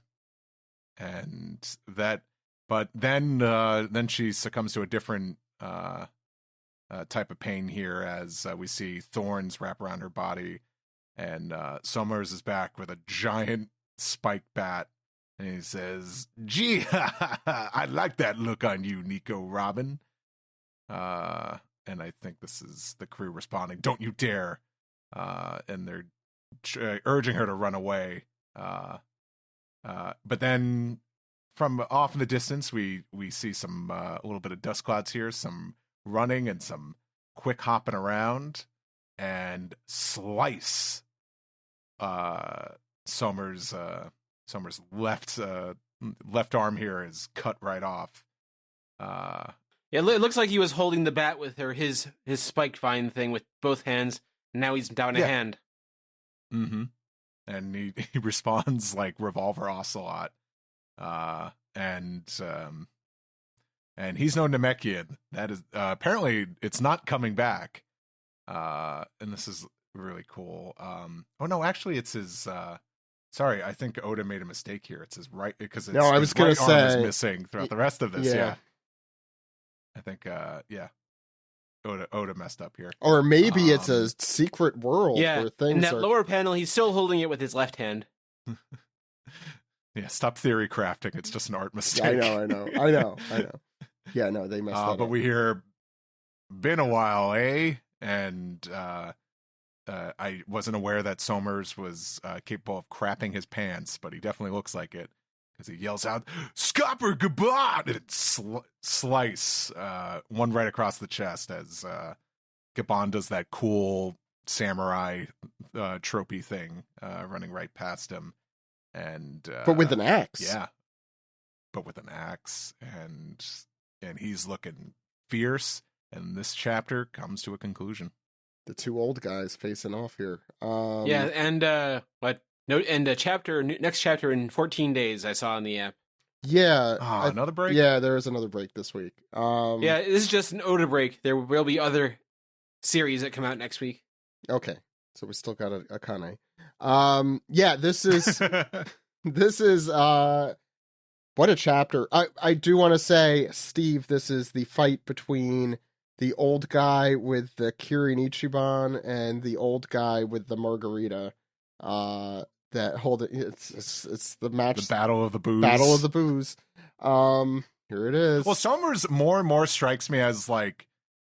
[SPEAKER 3] And that... But then she succumbs to a different type of pain here as we see thorns wrap around her body, and Summers is back with a giant spiked bat, and he says, "Gee, I like that look on you, Nico Robin." And I think this is the crew responding, "Don't you dare!" And they're urging her to run away. But then, from off in the distance, we see some a little bit of dust clouds here, some running and some quick hopping around, and slice. Summers' left arm here is cut right off.
[SPEAKER 2] Yeah, it looks like he was holding the bat with his spike vine thing with both hands. And now he's down a hand.
[SPEAKER 3] Mm-hmm. And he responds like Revolver Ocelot. And he's no Namekian. That is apparently it's not coming back. And this is really cool. Oh no, actually it's his sorry, I think Oda made a mistake here. It's his right, because it's
[SPEAKER 1] I was gonna
[SPEAKER 3] right arm is
[SPEAKER 1] say
[SPEAKER 3] missing throughout the rest of this. Yeah. I think Oda messed up here.
[SPEAKER 1] Or maybe it's a secret world where things
[SPEAKER 2] in that
[SPEAKER 1] are...
[SPEAKER 2] lower panel, he's still holding it with his left hand.
[SPEAKER 3] Yeah, stop theory crafting. It's just an art mistake.
[SPEAKER 1] I know. Yeah, no, they messed that up.
[SPEAKER 3] But we hear, been a while, eh? And I wasn't aware that Somers was capable of crapping his pants, but he definitely looks like it. Because he yells out, "Scopper Gabon!" And it's slice one right across the chest as Gabon does that cool samurai tropey thing, running right past him. And
[SPEAKER 1] but with an axe.
[SPEAKER 3] Yeah. But with an axe. And he's looking fierce. And this chapter comes to a conclusion.
[SPEAKER 1] The two old guys facing off here.
[SPEAKER 2] Next chapter in 14 days I saw on the app.
[SPEAKER 1] Yeah.
[SPEAKER 3] Another break?
[SPEAKER 1] Yeah, there is another break this week.
[SPEAKER 2] Yeah, this is just an Oda break. There will be other series that come out next week.
[SPEAKER 1] Okay. So we still got a Akane. Yeah, this is what a chapter. I do want to say, Steve, this is the fight between the old guy with the Kirin Ichiban and the old guy with the margarita. It's the match.
[SPEAKER 3] The Battle of the Booze.
[SPEAKER 1] Battle of the Booze. Here it is.
[SPEAKER 3] Well, Somers more and more strikes me as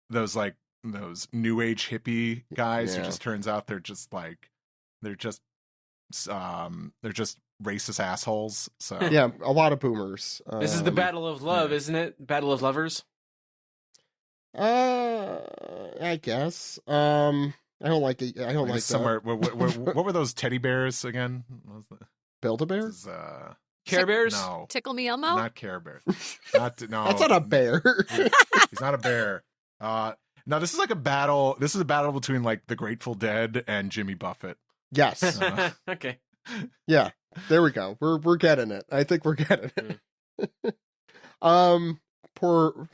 [SPEAKER 3] those new age hippie guys who just turns out they're just racist assholes. So
[SPEAKER 1] yeah, a lot of boomers.
[SPEAKER 2] This is the Battle of Love, isn't it? Battle of Lovers.
[SPEAKER 1] I guess. I don't like it. I don't like
[SPEAKER 3] somewhere. What were those teddy bears again? What was that?
[SPEAKER 1] Build-A-Bear?
[SPEAKER 2] Care Bears?
[SPEAKER 3] No.
[SPEAKER 4] Tickle Me Elmo?
[SPEAKER 3] Not Care Bears.
[SPEAKER 1] No. That's not a bear.
[SPEAKER 3] He's not a bear. No, this is like a battle. This is a battle between the Grateful Dead and Jimmy Buffett.
[SPEAKER 1] Yes.
[SPEAKER 2] Okay.
[SPEAKER 1] Yeah. There we go. We're getting it. I think we're getting it. Poor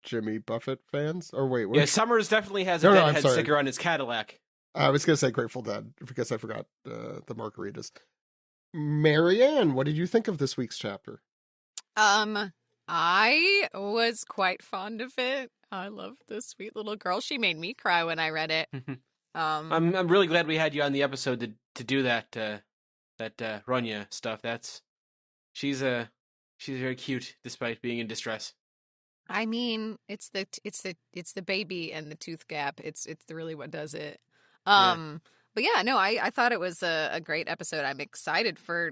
[SPEAKER 1] Jimmy Buffett fans. Or wait.
[SPEAKER 2] Yeah, Summers definitely has a Deadhead sticker on his Cadillac.
[SPEAKER 1] I was going to say Grateful Dead because I forgot the margaritas. Marianne, what did you think of this week's chapter?
[SPEAKER 4] I was quite fond of it. I love this sweet little girl. She made me cry when I read it.
[SPEAKER 2] I'm really glad we had you on the episode to do that Ronja stuff. She's very cute despite being in distress.
[SPEAKER 4] I mean, it's the baby and the tooth gap. It's really what does it. But yeah, no, I thought it was a great episode. I'm excited for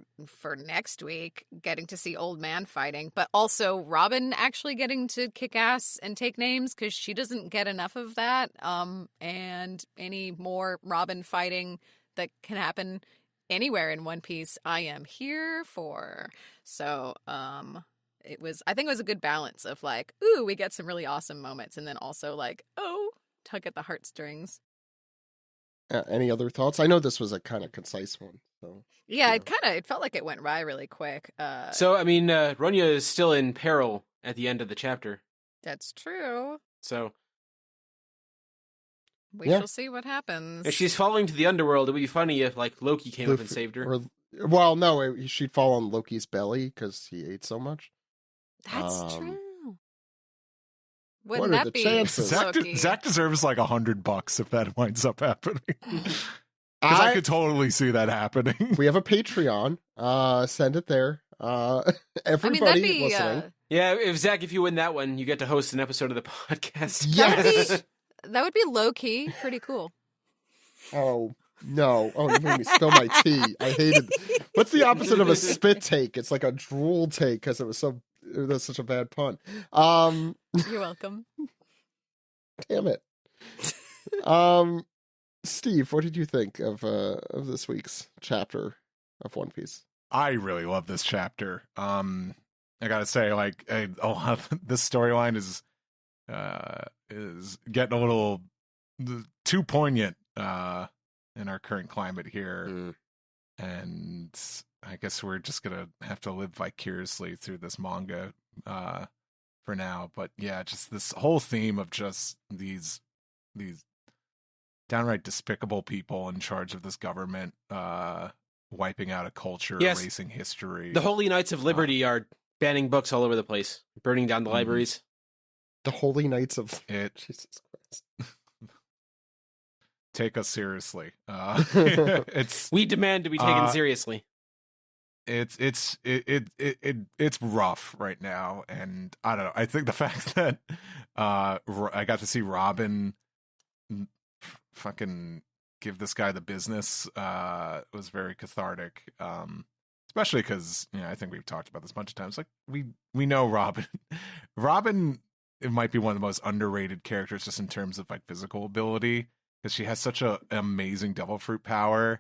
[SPEAKER 4] next week, getting to see Old Man fighting, but also Robin actually getting to kick ass and take names because she doesn't get enough of that. And any more Robin fighting that can happen anywhere in One Piece, I am here for. So, I think it was a good balance of ooh, we get some really awesome moments, and then also tug at the heartstrings.
[SPEAKER 1] Any other thoughts? I know this was a kind of concise one. So
[SPEAKER 4] yeah, it felt like it went by really quick.
[SPEAKER 2] So I mean, Ronja is still in peril at the end of the chapter.
[SPEAKER 4] That's true.
[SPEAKER 2] So
[SPEAKER 4] we shall see what happens.
[SPEAKER 2] If she's falling to the underworld, it would be funny if Loki came up and saved her.
[SPEAKER 1] Well, no, she'd fall on Loki's belly because he ate so much.
[SPEAKER 4] That's true.
[SPEAKER 1] Wouldn't that be chances?
[SPEAKER 3] Zach deserves $100 if that winds up happening. Because I could totally see that happening.
[SPEAKER 1] We have a Patreon. Send it there. Everybody listening.
[SPEAKER 2] Yeah, if you win that one, you get to host an episode of the podcast.
[SPEAKER 1] Yes.
[SPEAKER 4] That would be low key. Pretty cool.
[SPEAKER 1] Oh no! Oh, you made me spill my tea. I hated. What's the opposite of a spit take? It's like a drool take because that's such a bad pun.
[SPEAKER 4] You're welcome.
[SPEAKER 1] Damn it. Steve, what did you think of this week's chapter of One Piece?
[SPEAKER 3] I really love this chapter. I gotta say, this storyline is getting a little too poignant in our current climate here, and I guess we're just gonna have to live vicariously through this manga for now. But yeah, just this whole theme of just these downright despicable people in charge of this government wiping out a culture, erasing history.
[SPEAKER 2] The Holy Knights of Liberty are banning books all over the place, burning down the libraries.
[SPEAKER 1] The Holy Knights of
[SPEAKER 3] it.
[SPEAKER 1] Jesus Christ.
[SPEAKER 3] Take us seriously.
[SPEAKER 2] We demand to be taken seriously.
[SPEAKER 3] It's rough right now, and I don't know. I think the fact that I got to see Robin fucking give this guy the business was very cathartic. Especially because I think we've talked about this a bunch of times. Like we know Robin. Robin, it might be one of the most underrated characters just in terms of like physical ability, because she has such an amazing devil fruit power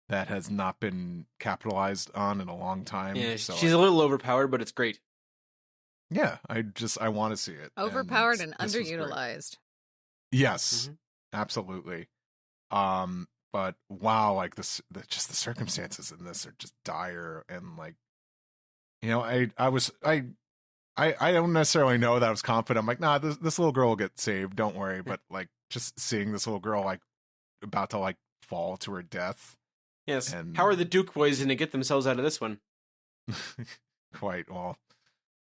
[SPEAKER 3] that has not been capitalized on in a long time.
[SPEAKER 2] Yeah, so she's a little overpowered, but it's great.
[SPEAKER 3] Yeah, I want to see it.
[SPEAKER 4] Overpowered and underutilized.
[SPEAKER 3] Yes, absolutely. But wow, like just the circumstances in this are just dire, and like, I don't necessarily know that I was confident. I'm like, nah, this little girl will get saved. Don't worry. But like, just seeing this little girl like about to like fall to her death.
[SPEAKER 2] Yes. And how are the Duke boys going to get themselves out of this one?
[SPEAKER 3] Quite well.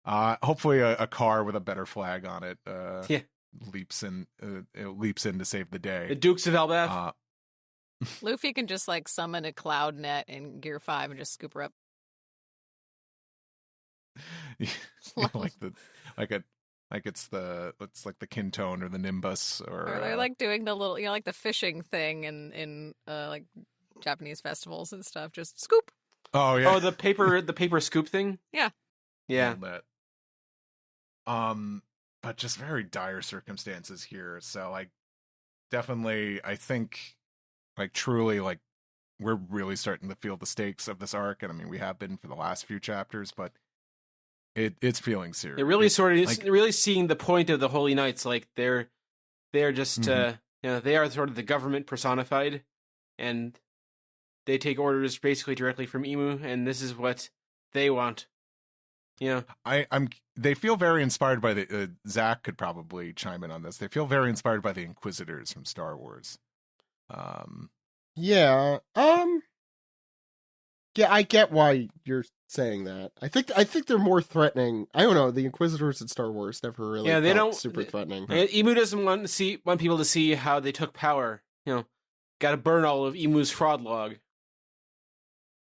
[SPEAKER 3] Hopefully a car with a better flag on it. Leaps in to save the day.
[SPEAKER 2] The Dukes of Elbath.
[SPEAKER 4] Luffy can just like summon a cloud net in Gear 5 and just scoop her up.
[SPEAKER 3] It's like the Kintone or the Nimbus or
[SPEAKER 4] they're like doing the little like the fishing thing in like Japanese festivals and stuff. Just scoop.
[SPEAKER 3] Oh yeah.
[SPEAKER 2] Oh, the paper scoop thing.
[SPEAKER 4] Yeah.
[SPEAKER 3] That. But just very dire circumstances here. So like, definitely, I think like truly like we're really starting to feel the stakes of this arc, and I mean we have been for the last few chapters, but it's feeling serious.
[SPEAKER 2] It really really seeing the point of the Holy Knights. Like they're just they are sort of the government personified, and they take orders basically directly from Imu, and this is what they want.
[SPEAKER 3] They feel very inspired by the Zach could probably chime in on this. They feel very inspired by the Inquisitors from Star Wars.
[SPEAKER 1] Yeah, I get why you're saying that. I think they're more threatening. I don't know. The Inquisitors in Star Wars never really
[SPEAKER 2] they don't
[SPEAKER 1] super threatening.
[SPEAKER 2] Imu doesn't want people to see how they took power. Got to burn all of Imu's fraud log.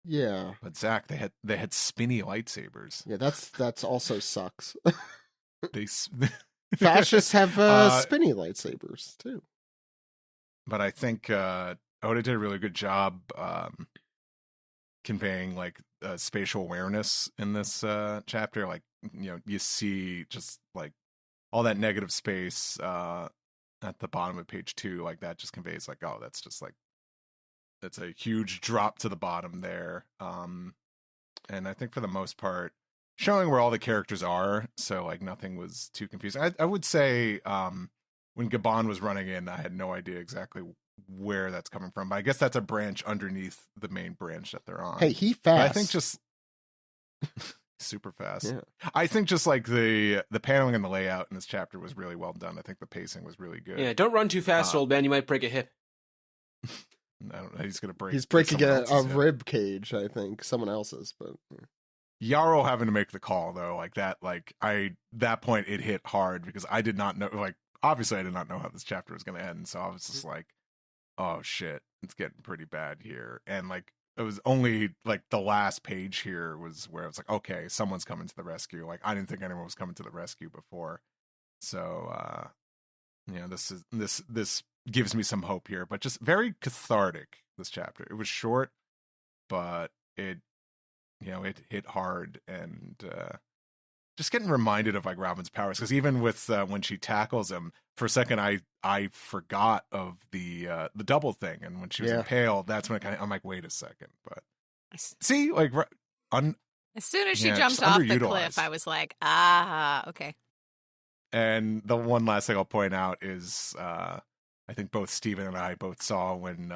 [SPEAKER 1] Yeah,
[SPEAKER 3] but Zach, they had spinny lightsabers.
[SPEAKER 1] Yeah, that's also sucks.
[SPEAKER 3] They
[SPEAKER 1] fascists have spinny lightsabers too.
[SPEAKER 3] But I think Oda did a really good job conveying like spatial awareness in this chapter. Like you see just like all that negative space at the bottom of page 2, like that just conveys like, oh, that's just like. It's a huge drop to the bottom there. And I think for the most part, showing where all the characters are, so like nothing was too confusing. I would say when Gabon was running in, I had no idea exactly where that's coming from. But I guess that's a branch underneath the main branch that they're on.
[SPEAKER 1] Hey, he fast.
[SPEAKER 3] But I think just super fast. Yeah. I think just like the paneling and the layout in this chapter was really well done. I think the pacing was really good.
[SPEAKER 2] Yeah, don't run too fast, old man. You might break a hip.
[SPEAKER 3] I don't know. He's going to break.
[SPEAKER 1] He's breaking a rib cage, I think. Someone else's, but
[SPEAKER 3] Yarrow having to make the call though, like that. Like that point, it hit hard because I did not know. Like obviously, I did not know how this chapter was going to end. So I was just like, "Oh shit, it's getting pretty bad here." And like it was only like the last page here was where I was like, "Okay, someone's coming to the rescue." Like I didn't think anyone was coming to the rescue before. So this gives me some hope here, but just very cathartic, this chapter. It was short, but it hit hard, and just getting reminded of like Robin's powers, because even with when she tackles him for a second, I forgot of the double thing, and when she was impaled, that's when I'm like, wait a second, but see, like
[SPEAKER 4] as soon as she jumped off the cliff, I was like, okay.
[SPEAKER 3] And the one last thing I'll point out is I think both Steven and I both saw when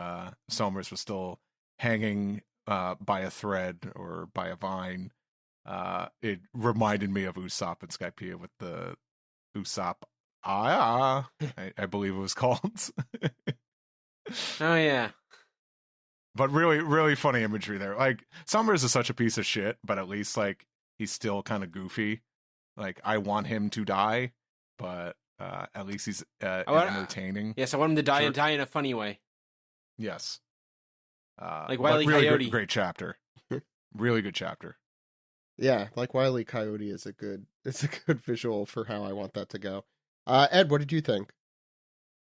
[SPEAKER 3] Somers was still hanging by a thread or by a vine. It reminded me of Usopp and Skypiea with the Usopp I believe it was called.
[SPEAKER 2] Oh yeah.
[SPEAKER 3] But really, really funny imagery there. Like Somers is such a piece of shit, but at least like he's still kind of goofy. Like I want him to die, but At least he's entertaining.
[SPEAKER 2] Yes, I want him to die in a funny way.
[SPEAKER 3] Yes.
[SPEAKER 2] Like Wile E.
[SPEAKER 3] Really
[SPEAKER 2] Coyote.
[SPEAKER 3] great chapter. Really good chapter.
[SPEAKER 1] Yeah, like Wile E. Coyote is a good visual for how I want that to go. Ed, what did you think?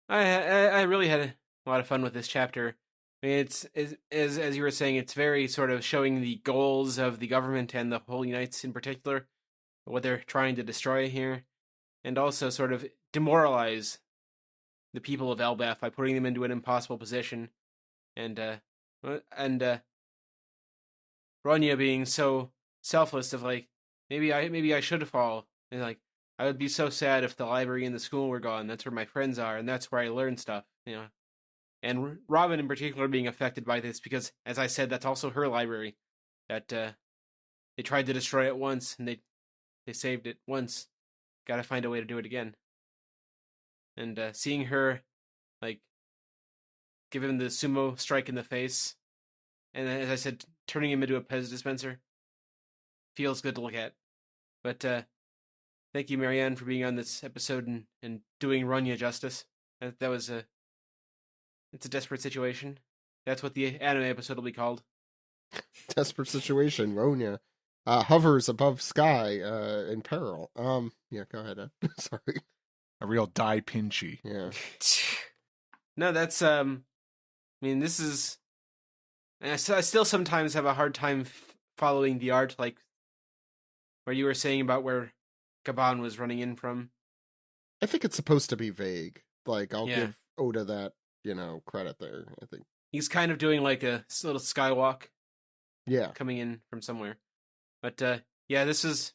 [SPEAKER 2] I really had a lot of fun with this chapter. I mean, it's as you were saying, it's very sort of showing the goals of the government and the Holy Knights in particular, what they're trying to destroy here, and also sort of demoralize the people of Elbaf by putting them into an impossible position, and Ronja being so selfless of like, maybe I should fall, and like, I would be so sad if the library and the school were gone. That's where my friends are, and that's where I learn stuff, you know. And Robin in particular being affected by this because, as I said, that's also her library. That they tried to destroy it once, and they saved it once. Got to find a way to do it again. And seeing her, like, give him the sumo strike in the face, and as I said, turning him into a Pez dispenser, feels good to look at. But thank you, Marianne, for being on this episode and doing Ronja justice. That was it's a desperate situation. That's what the anime episode will be called.
[SPEAKER 1] Desperate situation. Ronja hovers above sky in peril. Yeah, go ahead, Ed. Sorry.
[SPEAKER 3] A real Dai Pinchy.
[SPEAKER 1] Yeah.
[SPEAKER 2] No, that's I mean, this is. I still sometimes have a hard time following the art, like where you were saying about where Gaban was running in from.
[SPEAKER 1] I think it's supposed to be vague. Like, I'll give Oda that, credit there, I think.
[SPEAKER 2] He's kind of doing like a little skywalk.
[SPEAKER 1] Yeah.
[SPEAKER 2] Coming in from somewhere. But, yeah, this is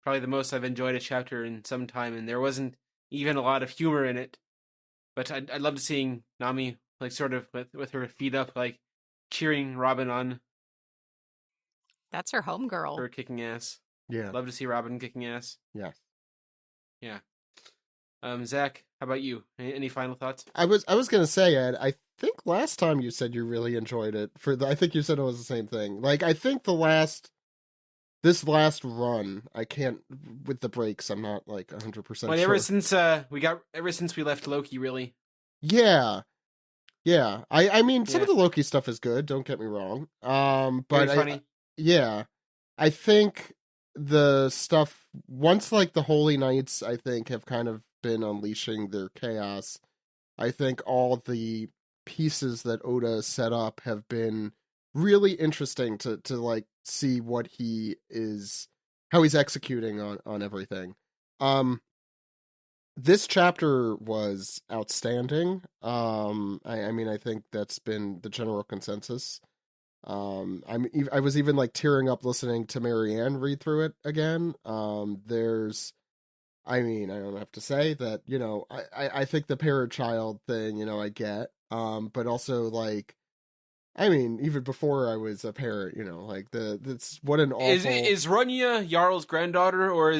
[SPEAKER 2] probably the most I've enjoyed a chapter in some time, and there wasn't even a lot of humor in it. But I loved seeing Nami, like, sort of with her feet up, like, cheering Robin on.
[SPEAKER 4] That's her homegirl.
[SPEAKER 2] Her kicking ass.
[SPEAKER 1] Yeah.
[SPEAKER 2] Love to see Robin kicking ass.
[SPEAKER 1] Yes.
[SPEAKER 2] Yeah. Zach, how about you? Any final thoughts?
[SPEAKER 1] I was gonna say, Ed, I think last time you said you really enjoyed it. I think you said it was the same thing. Like, I think this last run, I can't with the breaks. I'm not like 100%
[SPEAKER 2] well,
[SPEAKER 1] sure.
[SPEAKER 2] Ever since we left Loki, really.
[SPEAKER 1] Yeah. I mean, some of the Loki stuff is good. Don't get me wrong. But
[SPEAKER 2] very funny.
[SPEAKER 1] I think the stuff once like the Holy Knights, I think, have kind of been unleashing their chaos. I think all the pieces that Oda set up have been really interesting to like see what how he's executing on everything. This chapter was outstanding. I mean, I think that's been the general consensus. I was even like tearing up listening to Marianne read through it again. I mean, I don't have to say that, I think the parent-child thing, I get. But also, like, I mean, even before I was a parent, like, that's what an awful...
[SPEAKER 2] Is Ronja Jarl's granddaughter, or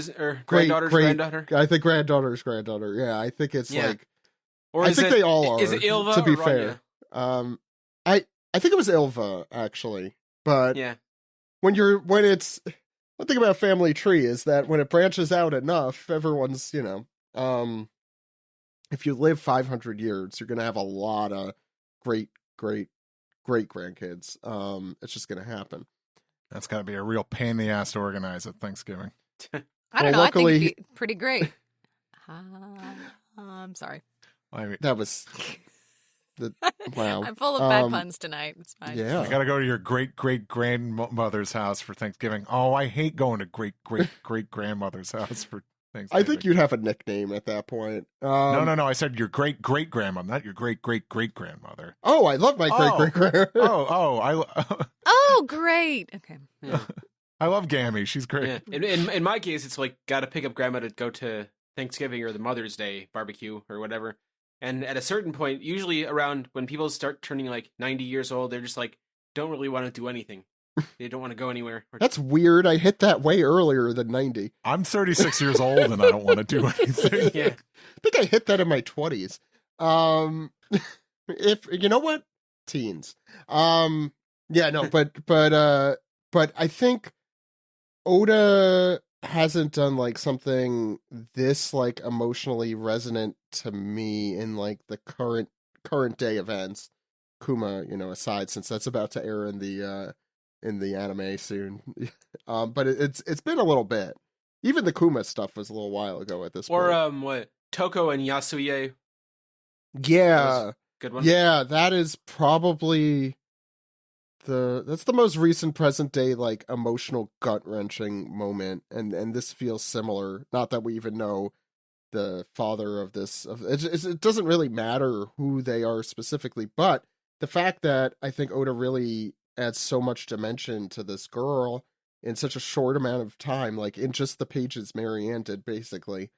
[SPEAKER 2] granddaughter's granddaughter?
[SPEAKER 1] I think granddaughter's granddaughter, yeah. I think it's, like...
[SPEAKER 2] Or
[SPEAKER 1] I think they all are,
[SPEAKER 2] is it Ilva
[SPEAKER 1] to be
[SPEAKER 2] or
[SPEAKER 1] fair. I think it was Ilva, actually. But when it's... One thing about Family Tree is that when it branches out enough, everyone's, if you live 500 years, you're going to have a lot of great grandkids. It's just going to happen.
[SPEAKER 3] That's got to be a real pain in the ass to organize at Thanksgiving.
[SPEAKER 4] I don't know. Luckily, I think it'd be pretty great. I'm sorry.
[SPEAKER 1] That was... Wow.
[SPEAKER 4] I'm full of bad puns tonight. It's fine.
[SPEAKER 1] Yeah.
[SPEAKER 3] I got to go to your great-great-grandmother's house for Thanksgiving. Oh, I hate going to great-great-great-grandmother's house for Thanksgiving.
[SPEAKER 1] I think you'd have a nickname at that point.
[SPEAKER 3] No. I said your great-great-grandmother, not your great-great-great-grandmother.
[SPEAKER 1] Oh, I love my great-great-grandmother.
[SPEAKER 4] Oh, great. Okay.
[SPEAKER 2] Yeah.
[SPEAKER 3] I love Gammy. She's great.
[SPEAKER 2] Yeah. In my case, it's like got to pick up grandma to go to Thanksgiving or the Mother's Day barbecue or whatever. And at a certain point, usually around when people start turning like 90 years old, they're just like, don't really want to do anything. They don't want to go anywhere.
[SPEAKER 1] That's weird. I hit that way earlier than 90.
[SPEAKER 3] I'm 36 years old and I don't want to do anything.
[SPEAKER 2] Yeah.
[SPEAKER 1] I think I hit that in my 20s. If you know what? Teens. Yeah, no, but I think Oda hasn't done like something this like emotionally resonant to me in like the current day events. Kuma, aside, since that's about to air in the anime soon. But it's been a little bit. Even the Kuma stuff was a little while ago at this point.
[SPEAKER 2] Or what? Toko and Yasuye.
[SPEAKER 1] Yeah,
[SPEAKER 2] good one.
[SPEAKER 1] Yeah, that is probably that's the most recent present day like emotional gut wrenching moment, and this feels similar. Not that we even know the father of this. It doesn't really matter who they are specifically, but the fact that I think Oda really adds so much dimension to this girl in such a short amount of time, like in just the pages Marianne did, basically.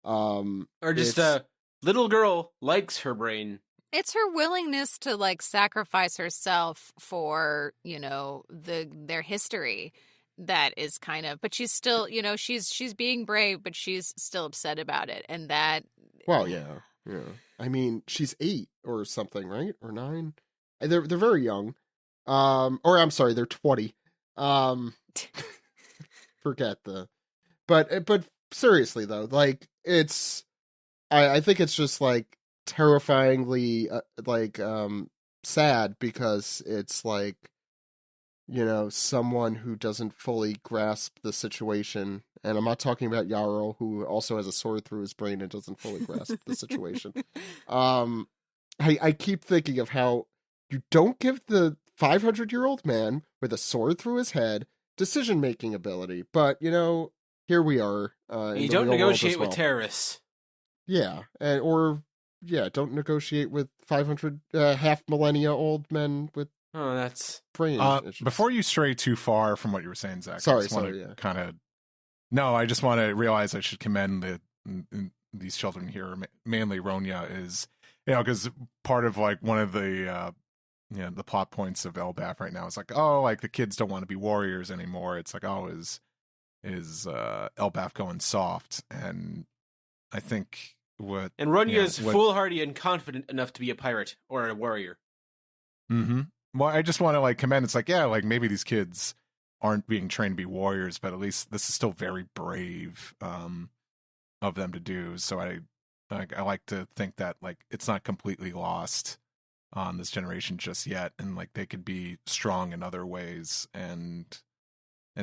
[SPEAKER 2] Or just a little girl likes her brain.
[SPEAKER 4] It's her willingness to like sacrifice herself for, their history that is kind of, but she's still, she's being brave, but she's still upset about it. And that,
[SPEAKER 1] well, yeah. I mean, she's 8 or something, right? Or 9. They're very young. Or I'm sorry, they're 20. Forget but seriously though, like I think it's just like terrifyingly sad, because it's like, someone who doesn't fully grasp the situation. And I'm not talking about Yarrow, who also has a sword through his brain and doesn't fully grasp the situation. I keep thinking of how you don't give the 500-year-old man with a sword through his head decision-making ability, but here we are.
[SPEAKER 2] You don't negotiate with terrorists.
[SPEAKER 1] Yeah, don't negotiate with 500 half millennia old men with
[SPEAKER 2] that's
[SPEAKER 1] brain issues.
[SPEAKER 3] Before you stray too far from what you were saying, Zach,
[SPEAKER 1] sorry, I just want to realize I should commend these children here, mainly Ronja, is because part of like one of the the plot points of Elbaf right now is like, oh, like the kids don't want to be warriors anymore. It's like, oh, is Elbaf going soft? And I think
[SPEAKER 2] and Ronja is foolhardy and confident enough to be a pirate or a warrior.
[SPEAKER 3] Mm-hmm. Well, I just want to like commend. It's like, yeah, like maybe these kids aren't being trained to be warriors, but at least this is still very brave of them to do. So I like to think that like it's not completely lost on this generation just yet, and like they could be strong in other ways, and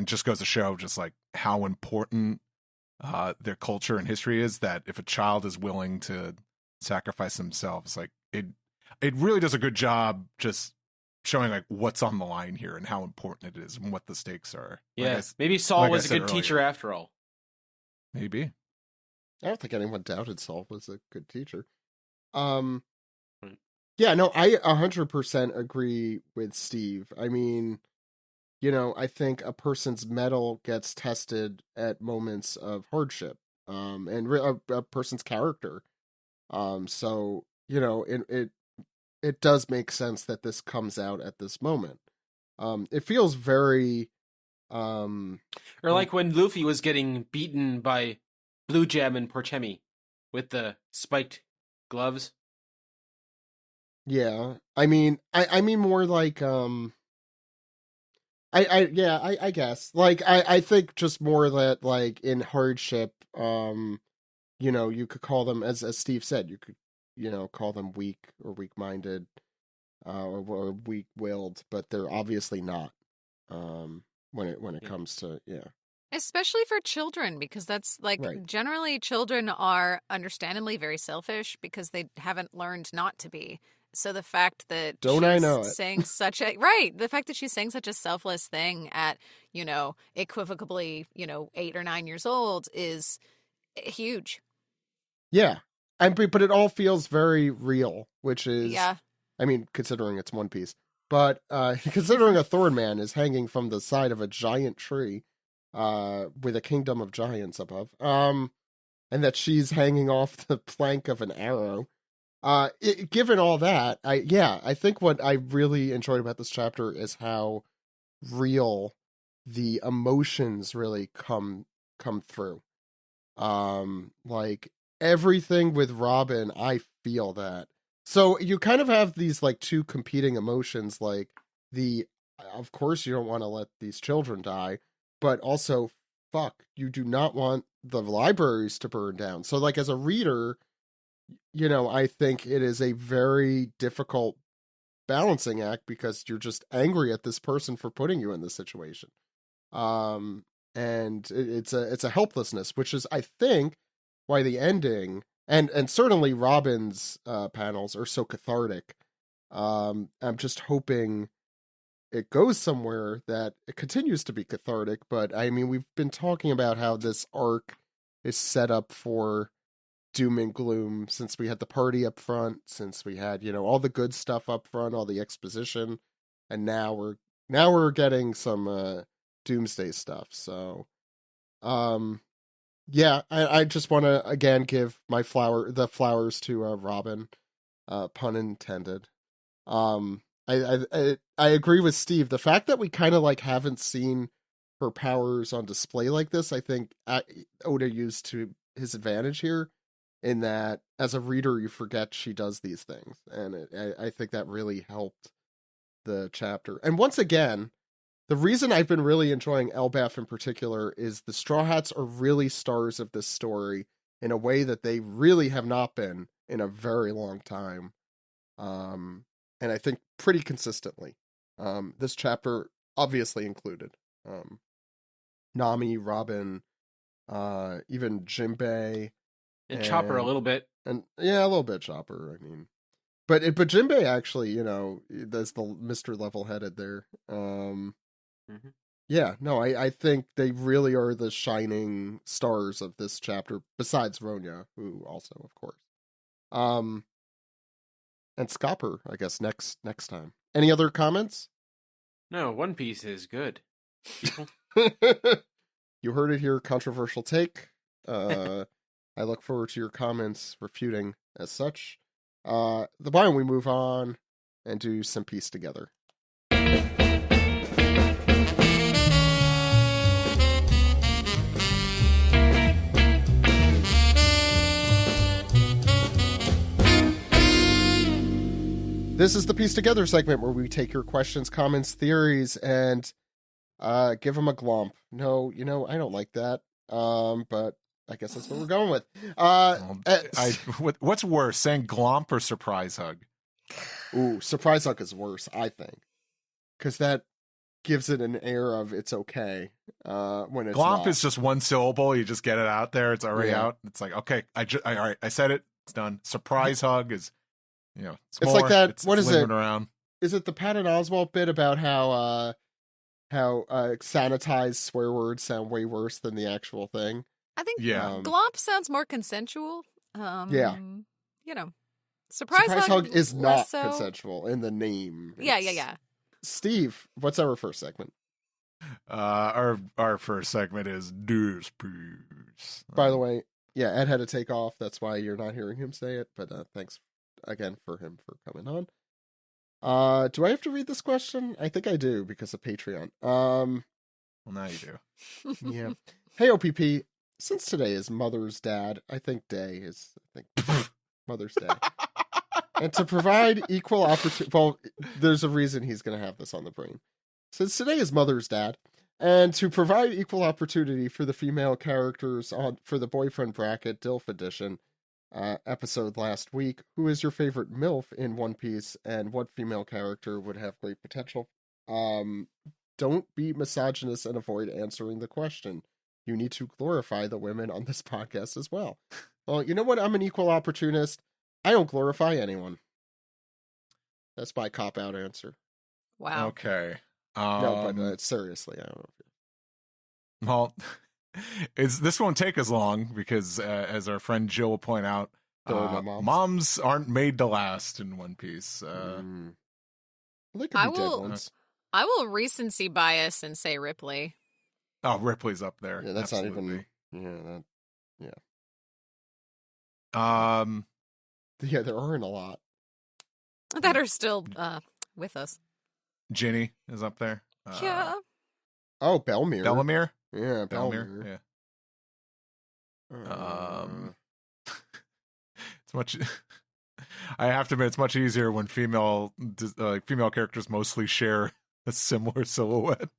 [SPEAKER 3] just goes to show just like how important their culture and history is, that if a child is willing to sacrifice themselves, like it really does a good job just showing like what's on the line here and how important it is and what the stakes are.
[SPEAKER 2] Yeah, maybe Saul was a good teacher after all.
[SPEAKER 3] Maybe.
[SPEAKER 1] I don't think anyone doubted Saul was a good teacher. Yeah, no, I 100% agree with Steve. I mean, I think a person's mettle gets tested at moments of hardship, and a person's character. So, it does make sense that this comes out at this moment. It feels very,
[SPEAKER 2] or like when Luffy was getting beaten by Blue Jam and Porchemi with the spiked gloves.
[SPEAKER 1] Yeah, I mean more like, I guess, like, I think just more that, like, in hardship, you could call them, as Steve said, you could, call them weak or weak-minded, or weak-willed, but they're obviously not, when it comes to,
[SPEAKER 4] Especially for children, because that's like
[SPEAKER 1] right.
[SPEAKER 4] Generally children are understandably very selfish because they haven't learned not to be. So the fact that she's saying such a selfless thing at, equivocally, 8 or 9 years old is huge.
[SPEAKER 1] Yeah. But it all feels very real, which is,
[SPEAKER 4] yeah.
[SPEAKER 1] I mean, considering it's One Piece, but considering a Thorn Man is hanging from the side of a giant tree, with a kingdom of giants above, and that she's hanging off the plank of an arrow. Given all that, I think what I really enjoyed about this chapter is how real the emotions really come through. Like everything with Robin, I feel that. So you kind of have these like two competing emotions, like of course you don't want to let these children die, but also fuck, you do not want the libraries to burn down. So, like, as a reader, I think it is a very difficult balancing act because you're just angry at this person for putting you in this situation. And it's a helplessness, which is, I think, why the ending and certainly Robin's panels are so cathartic. I'm just hoping it goes somewhere that it continues to be cathartic. But I mean, we've been talking about how this arc is set up for doom and gloom since we had the party up front, since we had, all the good stuff up front, all the exposition, and now we're getting some doomsday stuff. So yeah, I just want to again give the flowers to Robin, pun intended. I agree with Steve. The fact that we kind of like haven't seen her powers on display like this, I think Oda used to his advantage here, in that as a reader you forget she does these things, and I think that really helped the chapter. And once again, the reason I've been really enjoying Elbaf in particular is the Straw Hats are really stars of this story in a way that they really have not been in a very long time. And I think pretty consistently. This chapter obviously included Nami, Robin, even Jinbei.
[SPEAKER 2] And Chopper a little bit.
[SPEAKER 1] And yeah, a little bit Chopper, I mean. But Jinbei actually, there's the Mr. Level-Headed there.
[SPEAKER 2] Mm-hmm.
[SPEAKER 1] Yeah, no, I think they really are the shining stars of this chapter, besides Ronja, who also, of course. And Scopper, I guess, next time. Any other comments?
[SPEAKER 2] No, One Piece is good, people.
[SPEAKER 1] You heard it here, controversial take. I look forward to your comments refuting as such. Why don't we move on and do some piece together? This is the Piece Together segment where we take your questions, comments, theories, and give them a glomp. No, I don't like that. But I guess that's what we're going with.
[SPEAKER 3] What's worse, saying glomp or surprise hug?
[SPEAKER 1] Ooh, surprise hug is worse, I think, because that gives it an air of it's okay. When it's
[SPEAKER 3] glomp
[SPEAKER 1] not.
[SPEAKER 3] is just one syllable. You just get it out there. It's already out. It's like, okay, all right, I said it. It's done. Surprise hug is, it's more,
[SPEAKER 1] like that. What
[SPEAKER 3] it's
[SPEAKER 1] is it?
[SPEAKER 3] Around.
[SPEAKER 1] Is it the Patton Oswalt bit about how sanitized swear words sound way worse than the actual thing?
[SPEAKER 4] I think glomp sounds more consensual.
[SPEAKER 1] Yeah.
[SPEAKER 4] Surprise
[SPEAKER 1] hug is not
[SPEAKER 4] so
[SPEAKER 1] consensual in the name.
[SPEAKER 4] Yeah.
[SPEAKER 1] Steve, what's our first segment?
[SPEAKER 3] Our first segment is News Piece.
[SPEAKER 1] By the way, Ed had to take off. That's why you're not hearing him say it. But thanks again for him for coming on. Do I have to read this question? I think I do because of Patreon.
[SPEAKER 3] Well, now you do.
[SPEAKER 1] Yeah. Hey, OPP. Since today is Mother's Day, Mother's Day. And to provide equal opportunity, well, there's a reason he's going to have this on the brain. Since today is Mother's Day, and to provide equal opportunity for the female characters for the boyfriend bracket DILF edition episode last week, who is your favorite MILF in One Piece, and what female character would have great potential? Don't be misogynist and avoid answering the question. You need to glorify the women on this podcast as well. Well, you know what? I'm an equal opportunist. I don't glorify anyone. That's my cop-out answer.
[SPEAKER 4] Wow.
[SPEAKER 3] Okay.
[SPEAKER 1] No, but seriously, I don't know.
[SPEAKER 3] Well, this won't take as long because, as our friend Jill will point out, moms aren't made to last in One Piece.
[SPEAKER 1] They could be dead ones.
[SPEAKER 4] I will recency bias and say Ripley.
[SPEAKER 3] Oh, Ripley's up there.
[SPEAKER 1] Yeah, that's
[SPEAKER 3] absolutely.
[SPEAKER 1] Not even. Yeah.
[SPEAKER 3] Yeah,
[SPEAKER 1] there aren't a lot
[SPEAKER 4] that are still with us.
[SPEAKER 3] Ginny is up there.
[SPEAKER 4] Yeah.
[SPEAKER 1] Oh, Belmere.
[SPEAKER 3] Bellamere?
[SPEAKER 1] Yeah, Belmere.
[SPEAKER 3] Yeah. It's much. I have to admit, it's much easier when female characters mostly share a similar silhouette.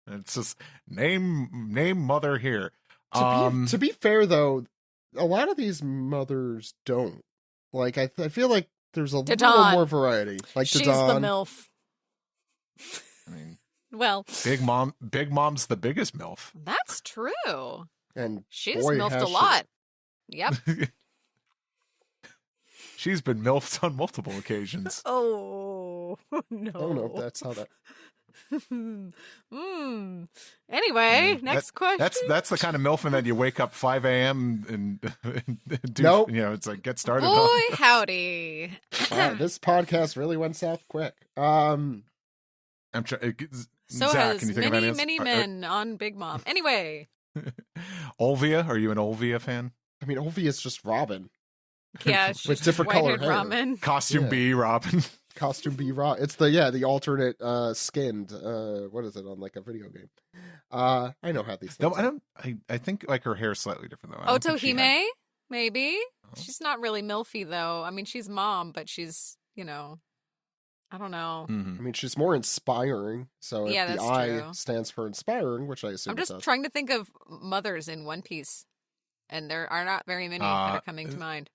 [SPEAKER 3] It's just name mother here.
[SPEAKER 1] To be fair, though, a lot of these mothers don't. Like, I feel like there's a little more variety. Like,
[SPEAKER 4] she's the MILF.
[SPEAKER 3] I mean,
[SPEAKER 4] well,
[SPEAKER 3] Big Mom's the biggest MILF.
[SPEAKER 4] That's true.
[SPEAKER 1] And
[SPEAKER 4] she's MILFed a lot. Yep.
[SPEAKER 3] She's been MILFed on multiple occasions.
[SPEAKER 4] Oh, no.
[SPEAKER 1] I don't know if that's how that...
[SPEAKER 4] Anyway, next question.
[SPEAKER 3] That's the kind of MILFing that you wake up 5 a.m. and do.
[SPEAKER 1] Nope.
[SPEAKER 3] It's like get started.
[SPEAKER 4] Boy, howdy.
[SPEAKER 1] Wow, this podcast really went south quick.
[SPEAKER 3] I'm trying.
[SPEAKER 4] So
[SPEAKER 3] Zach,
[SPEAKER 4] has
[SPEAKER 3] can you think of
[SPEAKER 4] many men on Big Mom. Anyway.
[SPEAKER 3] Olvia, are you an Olvia fan?
[SPEAKER 1] I mean, Olvia is just Robin.
[SPEAKER 4] Yeah, she's
[SPEAKER 1] with different color hair.
[SPEAKER 4] Robin.
[SPEAKER 3] Costume B Robin.
[SPEAKER 1] Costume B Robin. It's the alternate skinned. What is it on like a video game? I know how these things.
[SPEAKER 3] No, I think like her hair's slightly different though.
[SPEAKER 4] Otohime, maybe. Oh. She's not really milfy though. I mean, she's mom, but she's I don't know.
[SPEAKER 3] Mm-hmm.
[SPEAKER 1] I mean, she's more inspiring. So if the I
[SPEAKER 4] true.
[SPEAKER 1] Stands for inspiring, which I assume
[SPEAKER 4] I'm just trying to think of mothers in One Piece, and there are not very many that are coming to mind.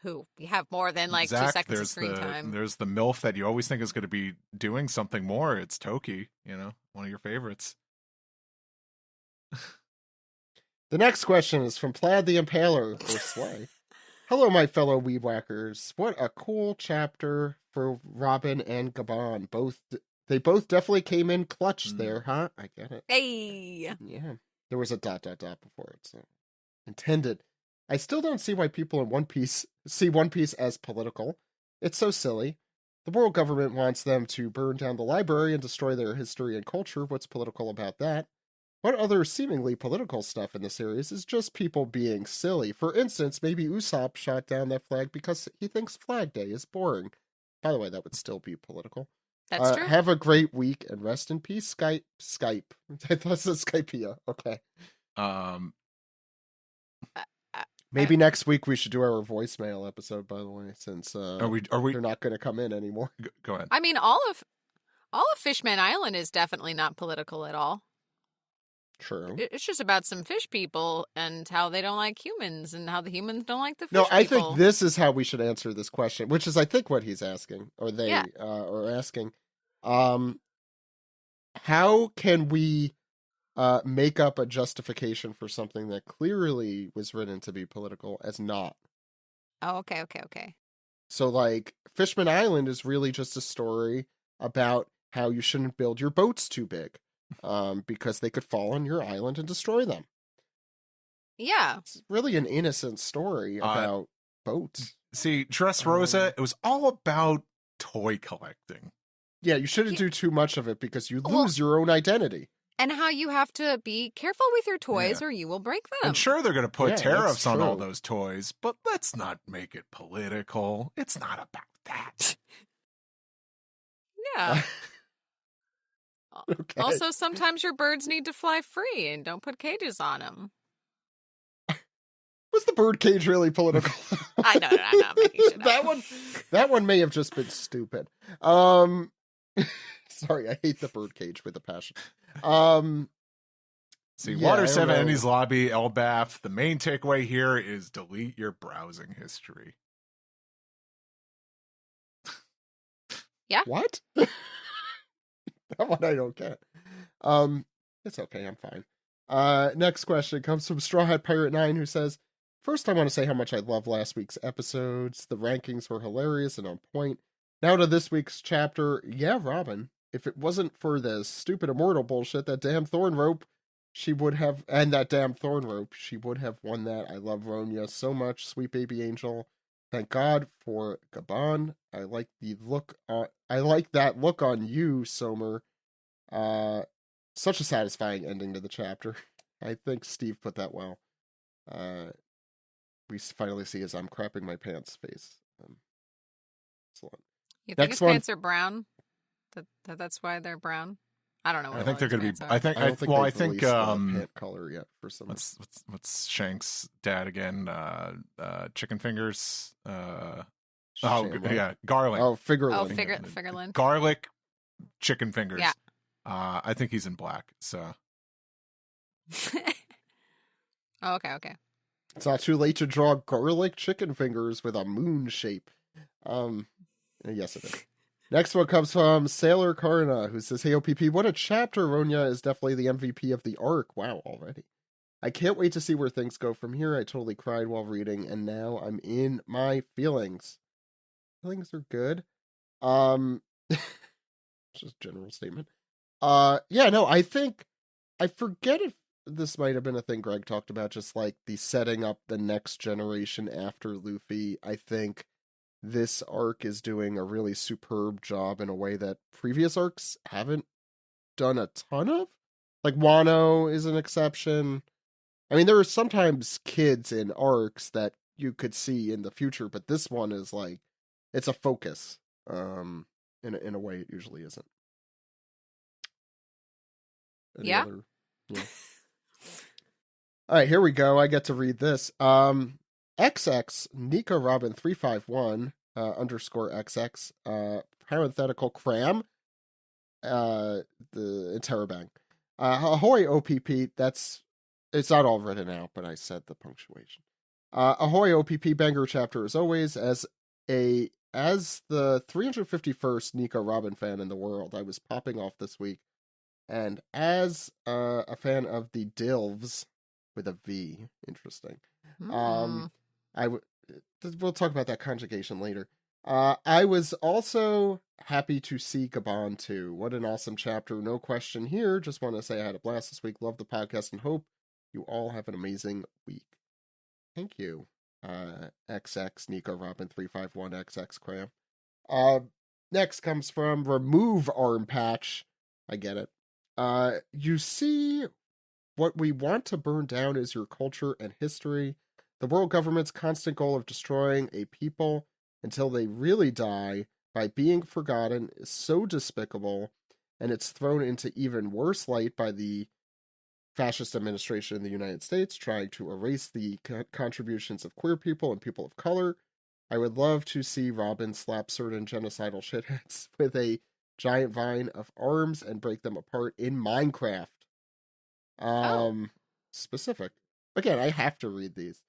[SPEAKER 4] Who you have more than like
[SPEAKER 3] Zach,
[SPEAKER 4] 2 seconds of screen time.
[SPEAKER 3] There's the MILF that you always think is going to be doing something more. It's Toki, one of your favorites.
[SPEAKER 1] The next question is from Plaid the Impaler or Slay. Hello, my fellow weed whackers. What a cool chapter for Robin and Gabon. They both definitely came in clutch there, huh? I get it.
[SPEAKER 4] Hey.
[SPEAKER 1] Yeah. There was a ... before it, so intended. I still don't see why people in One Piece see One Piece as political. It's so silly. The world government wants them to burn down the library and destroy their history and culture. What's political about that? What other seemingly political stuff in the series is just people being silly? For instance, maybe Usopp shot down that flag because he thinks Flag Day is boring. By the way, that would still be political.
[SPEAKER 4] That's true.
[SPEAKER 1] Have a great week and rest in peace. Skype. I thought it was Skypea. Okay. Maybe next week we should do our voicemail episode. By the way, since
[SPEAKER 3] are we?
[SPEAKER 1] They're not going to come in anymore.
[SPEAKER 3] Go ahead.
[SPEAKER 4] I mean, all of Fishman Island is definitely not political at all.
[SPEAKER 1] True.
[SPEAKER 4] It's just about some fish people and how they don't like humans and how the humans don't like the fish
[SPEAKER 1] No, I
[SPEAKER 4] people.
[SPEAKER 1] think this is how we should answer this question, which is, I think, what he's asking, or they are asking. How can we make up a justification for something that clearly was written to be political as not?
[SPEAKER 4] Oh, okay.
[SPEAKER 1] So, like, Fishman Island is really just a story about how you shouldn't build your boats too big, because they could fall on your island and destroy them.
[SPEAKER 4] Yeah.
[SPEAKER 1] It's really an innocent story about boats.
[SPEAKER 3] See, Dressrosa, it was all about toy collecting.
[SPEAKER 1] Yeah, you shouldn't do too much of it because you lose your own identity.
[SPEAKER 4] And how you have to be careful with your toys or you will break them.
[SPEAKER 3] And sure, they're going to put tariffs on all those toys, but let's not make it political. It's not about that.
[SPEAKER 4] Yeah.
[SPEAKER 1] Okay.
[SPEAKER 4] Also, sometimes your birds need to fly free and don't put cages on them.
[SPEAKER 1] Was the bird cage really political?
[SPEAKER 4] I know, I'm not making shit up.
[SPEAKER 1] That one may have just been stupid. Sorry, I hate the bird cage with a passion.
[SPEAKER 3] See, Water 7 Endy's Lobby, Elbaf, the main takeaway here is delete your browsing history.
[SPEAKER 4] Yeah.
[SPEAKER 1] What? That one I don't get. It's okay, I'm fine. Next question comes from Straw Hat Pirate 9, who says, first, I want to say how much I love last week's episodes. The rankings were hilarious and on point. Now to this week's chapter. Yeah, Robin. If it wasn't for the stupid immortal bullshit, that damn thorn rope, she would have won that. I love Ronja so much, sweet baby angel. Thank God for Gabon. I like that look on you, Somer. Such a satisfying ending to the chapter. I think Steve put that well. We finally see his "I'm crapping my pants" face. Excellent.
[SPEAKER 4] You think his pants are brown? That's why they're brown. I don't know.
[SPEAKER 3] I think they're going to be. I think
[SPEAKER 1] pant color yet for some.
[SPEAKER 3] What's Shank's dad again? Chicken fingers. Yeah, garlic.
[SPEAKER 1] Oh, Figureland.
[SPEAKER 4] Figureland.
[SPEAKER 3] Garlic chicken fingers.
[SPEAKER 4] Yeah.
[SPEAKER 3] I think he's in black. So.
[SPEAKER 4] Oh, okay.
[SPEAKER 1] It's not too late to draw garlic chicken fingers with a moon shape. Yes, it is. Next one comes from Sailor Karna, who says, "Hey, OPP, what a chapter. Ronja is definitely the MVP of the arc. Wow, already. I can't wait to see where things go from here. I totally cried while reading, and now I'm in my feelings." Feelings are good. Just a general statement. Yeah, no, I forget if this might have been a thing Greg talked about, just like the setting up the next generation after Luffy. I think this arc is doing a really superb job in a way that previous arcs haven't done a ton of. Like, Wano is an exception. I mean, there are sometimes kids in arcs that you could see in the future, but this one is like, it's a focus, in a way it usually isn't.
[SPEAKER 4] Yeah.
[SPEAKER 1] Yeah. All right, here we go. I get to read this. XX Nika Robin 351 underscore XX parenthetical cram the interrobang. Ahoy OPP. It's not all written out, but I said the punctuation. Ahoy OPP banger chapter as always. As the 351st Nika Robin fan in the world, I was popping off this week, and as a fan of the Dilves with a V, interesting. We'll talk about that conjugation later. I was also happy to see Gabon too. What an awesome chapter. No question here. Just want to say I had a blast this week. Love the podcast and hope you all have an amazing week. Thank you. XX Nico Robin 351 XX Cram. Next comes from Remove Arm Patch. I get it. You see, what we want to burn down is your culture and history. The world government's constant goal of destroying a people until they really die by being forgotten is so despicable, and it's thrown into even worse light by the fascist administration in the United States trying to erase the contributions of queer people and people of color. I would love to see Robin slap certain genocidal shitheads with a giant vine of arms and break them apart in Minecraft. Specific. Again, I have to read these.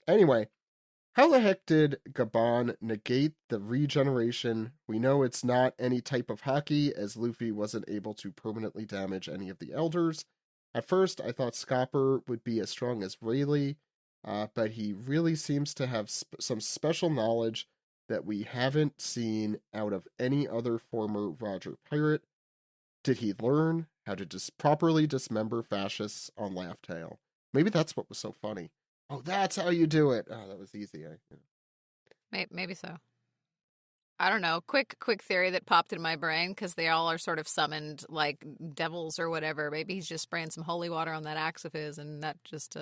[SPEAKER 1] Anyway, how the heck did Gabon negate the regeneration? We know it's not any type of hockey, as Luffy wasn't able to permanently damage any of the elders. At first, I thought Scopper would be as strong as Rayleigh, but he really seems to have some special knowledge that we haven't seen out of any other former Roger pirate. Did he learn how to properly dismember fascists on Laugh Tale? Maybe that's what was so funny. Oh, that's how you do it. Oh, that was easy.
[SPEAKER 4] Maybe so. I don't know. Quick theory that popped in my brain, because they all are sort of summoned like devils or whatever. Maybe he's just spraying some holy water on that axe of his, and that just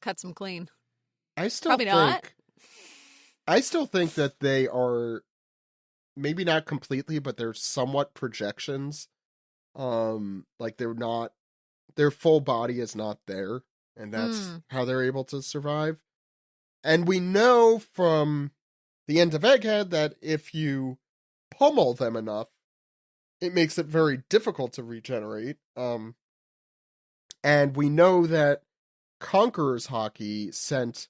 [SPEAKER 4] cuts him clean. Probably not.
[SPEAKER 1] I still think that they are, maybe not completely, but they're somewhat projections. Like their full body is not there, and that's how they're able to survive. And we know from the end of Egghead that if you pummel them enough, it makes it very difficult to regenerate. And we know that Conqueror's Hockey sent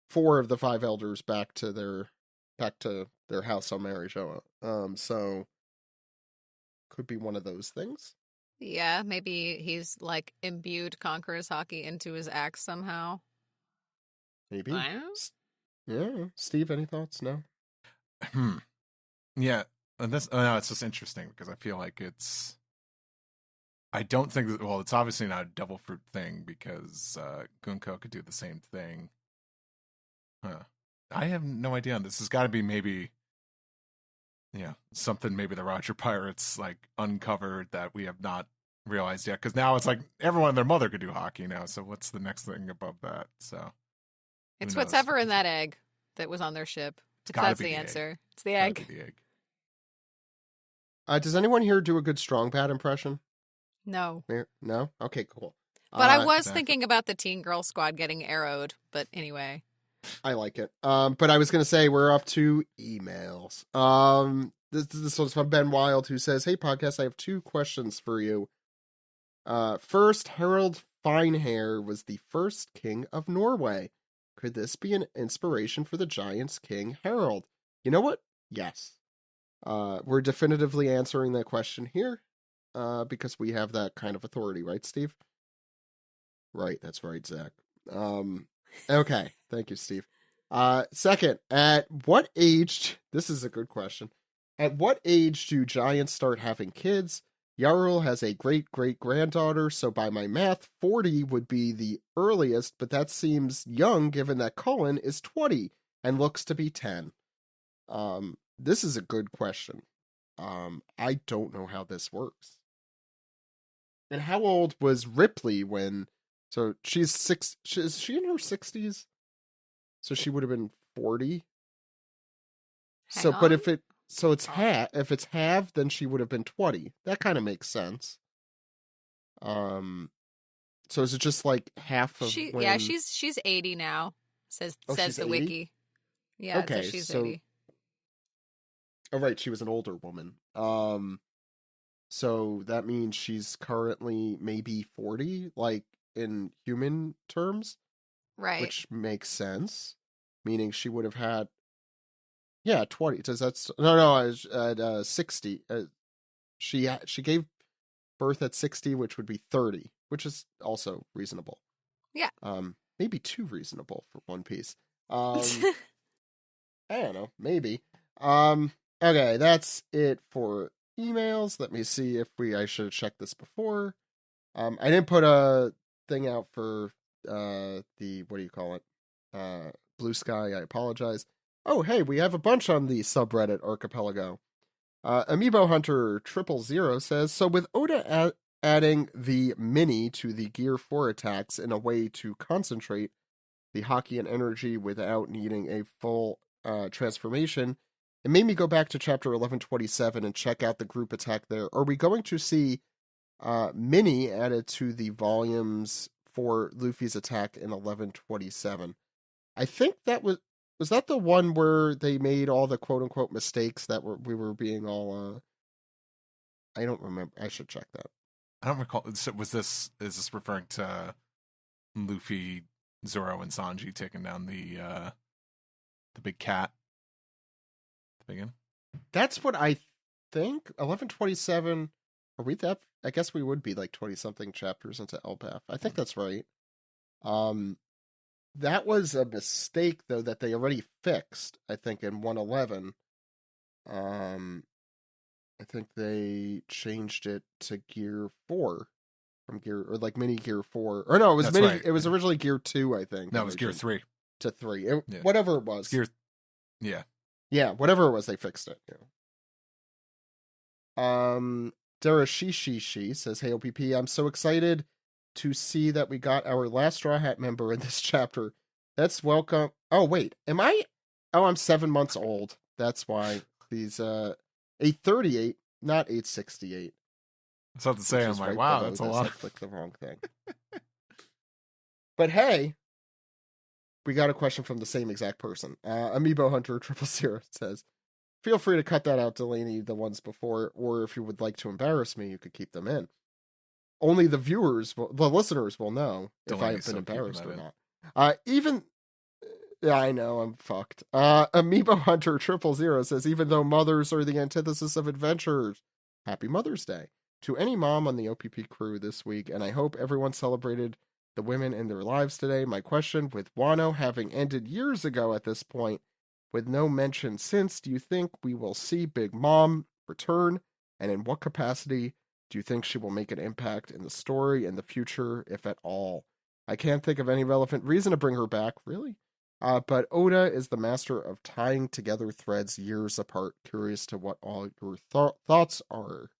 [SPEAKER 1] 4 of the 5 elders back to their house on Marijoa. So could be one of those things.
[SPEAKER 4] Yeah, maybe he's like imbued Conqueror's Hockey into his axe somehow.
[SPEAKER 1] Maybe. Yeah. Steve, any thoughts? No?
[SPEAKER 3] Yeah. And no, it's just interesting because I feel like I don't think that, well, it's obviously not a devil fruit thing because Gunko could do the same thing. Huh. I have no idea on this. Has got to be maybe, something maybe the Roger Pirates like uncovered that we have not realized yet. Because now it's like everyone and their mother could do hockey now. So what's the next thing above that? So
[SPEAKER 4] it's whatever in that egg that was on their ship. That's the answer. It's the egg.
[SPEAKER 3] The egg.
[SPEAKER 1] Does anyone here do a good Strong Bad impression?
[SPEAKER 4] No.
[SPEAKER 1] No? Okay, cool.
[SPEAKER 4] But I was thinking about the Teen Girl Squad getting arrowed. But anyway.
[SPEAKER 1] I like it. But I was going to say we're up to emails. This one's from Ben Wild, who says, "Hey, podcast, I have 2 questions for you. First, Harald Finehair was the first king of Norway. Could this be an inspiration for the Giants' King Harald? You know what? Yes. We're definitively answering that question here, because we have that kind of authority, right, Steve?" Right, that's right, Zach. Okay, thank you, Steve. Second, at what age, this is a good question, at what age do giants start having kids? Jarl has a great-great-granddaughter, so by my math, 40 would be the earliest, but that seems young given that Cullen is 20 and looks to be 10. This is a good question. I don't know how this works. And how old was Ripley when... So she's is she in her 60s? So she would have been 40. But if it's half, then she would have been 20. That kind of makes sense. So is it just like half of
[SPEAKER 4] Yeah, she's 80 now. Says the 80? Wiki. Yeah, okay, so she's 80.
[SPEAKER 1] Oh right, she was an older woman. So that means she's currently maybe 40, like in human terms.
[SPEAKER 4] Right.
[SPEAKER 1] Which makes sense. Meaning she would have had 20. Does that at 60. She gave birth at 60, which would be 30, which is also reasonable.
[SPEAKER 4] Yeah.
[SPEAKER 1] Maybe too reasonable for One Piece. I don't know, maybe. Okay, that's it for emails. Let me see if I should have checked this before. I didn't put a thing out for the, what do you call it? Blue Sky, I apologize. Oh, hey, we have a bunch on the subreddit Archipelago. Amiibo Hunter 000 says, so with Oda adding the mini to the Gear 4 attacks in a way to concentrate the Haki and energy without needing a full transformation, it made me go back to chapter 1127 and check out the group attack there. Are we going to see mini added to the volumes for Luffy's attack in 1127? I think that was that the one where they made all the quote-unquote mistakes that we were being all... I don't remember. I should check that.
[SPEAKER 3] I don't recall. Is this referring to Luffy, Zoro, and Sanji taking down the big cat? The big one?
[SPEAKER 1] That's what I think. 1127... Are we that... I guess we would be like 20-something chapters into Elbaf. I think that's right. That was a mistake, though, that they already fixed, I think, in 111. I think they changed it to Gear 4 from Gear, or like Mini Gear 4. Or no, it was
[SPEAKER 3] That's
[SPEAKER 1] Mini.
[SPEAKER 3] right.
[SPEAKER 1] It was originally Gear 2, I think.
[SPEAKER 3] No, it was Gear 3.
[SPEAKER 1] To 3. Whatever it was.
[SPEAKER 3] Yeah.
[SPEAKER 1] Yeah, whatever it was, they fixed it. Yeah. Darashishi says, "Hey OPP, I'm so excited to see that we got our last Straw Hat member in this chapter. That's welcome." Oh wait, am I? Oh, I'm 7 months old. That's why these 838, not 868.
[SPEAKER 3] I was about to say, I'm like, wow, that's a lot.
[SPEAKER 1] I clicked the wrong thing. But hey, we got a question from the same exact person. Amiibo Hunter 000 says, "Feel free to cut that out, Delaney, the ones before, or if you would like to embarrass me, you could keep them in. Only the listeners will know if I have been embarrassed or not." Yeah, I know, I'm fucked. Amiibo Hunter 000 says, "Even though mothers are the antithesis of adventurers, happy Mother's Day to any mom on the OPP crew this week, and I hope everyone celebrated the women in their lives today. My question, with Wano having ended years ago at this point, with no mention since, do you think we will see Big Mom return? And in what capacity do you think she will make an impact in the story in the future, if at all? I can't think of any relevant reason to bring her back, really. But Oda is the master of tying together threads years apart. Curious to what all your thoughts are."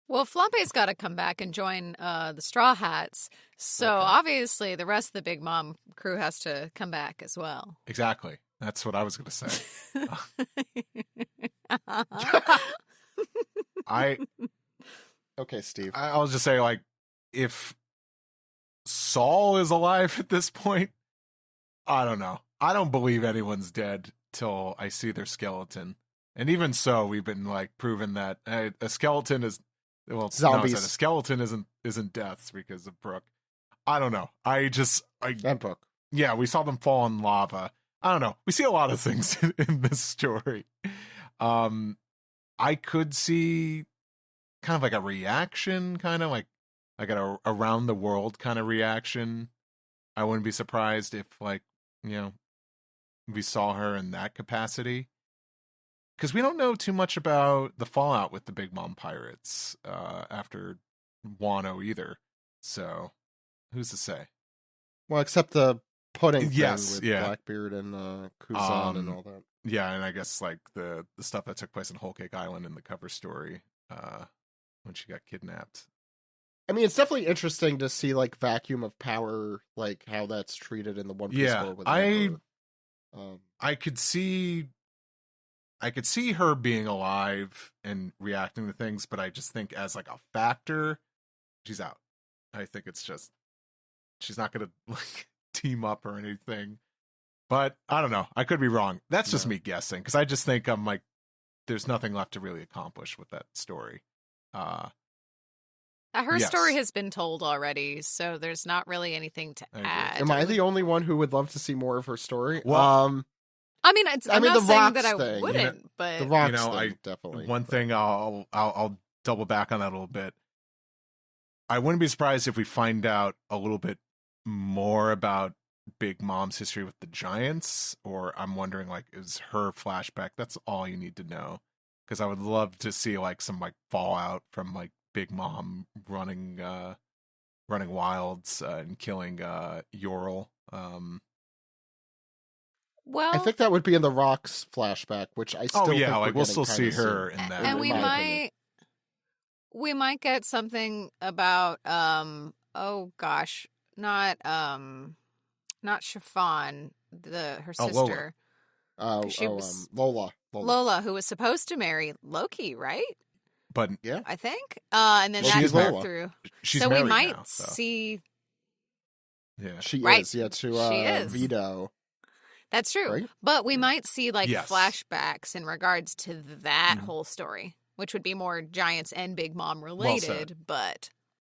[SPEAKER 4] Well, Flampe's got to come back and join the Straw Hats. So obviously the rest of the Big Mom crew has to come back as well.
[SPEAKER 3] Exactly. That's what I was going to say.
[SPEAKER 1] Okay, Steve.
[SPEAKER 3] I was just saying, like, if Saul is alive at this point, I don't know. I don't believe anyone's dead till I see their skeleton. And even so, we've been like proven that a skeleton is
[SPEAKER 1] zombies.
[SPEAKER 3] No, a skeleton isn't deaths because of Brooke. I don't know.
[SPEAKER 1] And Brooke.
[SPEAKER 3] Yeah, we saw them fall in lava. I don't know. We see a lot of things in this story. I could see kind of like a reaction, kind of like an around the world kind of reaction. I wouldn't be surprised if like, we saw her in that capacity. Because we don't know too much about the fallout with the Big Mom Pirates after Wano either. So, who's to say?
[SPEAKER 1] Well, except the pudding thing with
[SPEAKER 3] yeah.
[SPEAKER 1] Blackbeard and Kuzan and all that.
[SPEAKER 3] Yeah, and I guess like the stuff that took place in Whole Cake Island in the cover story when she got kidnapped.
[SPEAKER 1] I mean, it's definitely interesting to see like Vacuum of Power, like how that's treated in the One Piece lore with Emperor.
[SPEAKER 3] I could see her being alive and reacting to things, but I just think as like a factor, she's out. I think it's just she's not gonna like team up or anything. But I don't know. I could be wrong. That's just me guessing, because I just think I'm like, there's nothing left to really accomplish with that story.
[SPEAKER 4] Her story has been told already, so there's not really anything to add.
[SPEAKER 1] Am I the only one who would love to see more of her story?
[SPEAKER 3] Well,
[SPEAKER 4] I mean, I'm not saying that I wouldn't, but
[SPEAKER 1] the Rocks thing, definitely.
[SPEAKER 3] One thing I'll double back on that a little bit. I wouldn't be surprised if we find out a little bit more about Big Mom's history with the Giants, or I'm wondering like, is her flashback? That's all you need to know, because I would love to see like some like fallout from like Big Mom running wilds and killing Yorl.
[SPEAKER 4] Well,
[SPEAKER 1] I think that would be in the Rocks flashback, which I still think
[SPEAKER 3] like we'll still see
[SPEAKER 1] soon.
[SPEAKER 3] her in that.
[SPEAKER 4] And we might get something about not Chiffon, her sister. Lola, who was supposed to marry Loki, right?
[SPEAKER 3] But
[SPEAKER 1] yeah,
[SPEAKER 4] I think. And then that fell through.
[SPEAKER 3] She's
[SPEAKER 4] so we might
[SPEAKER 3] now,
[SPEAKER 4] see.
[SPEAKER 1] Yeah, she
[SPEAKER 4] right.
[SPEAKER 1] is. Yeah, to
[SPEAKER 4] she is.
[SPEAKER 1] Vito.
[SPEAKER 4] That's true.
[SPEAKER 1] Right?
[SPEAKER 4] But we might see like flashbacks in regards to that whole story, which would be more Giants and Big Mom related, but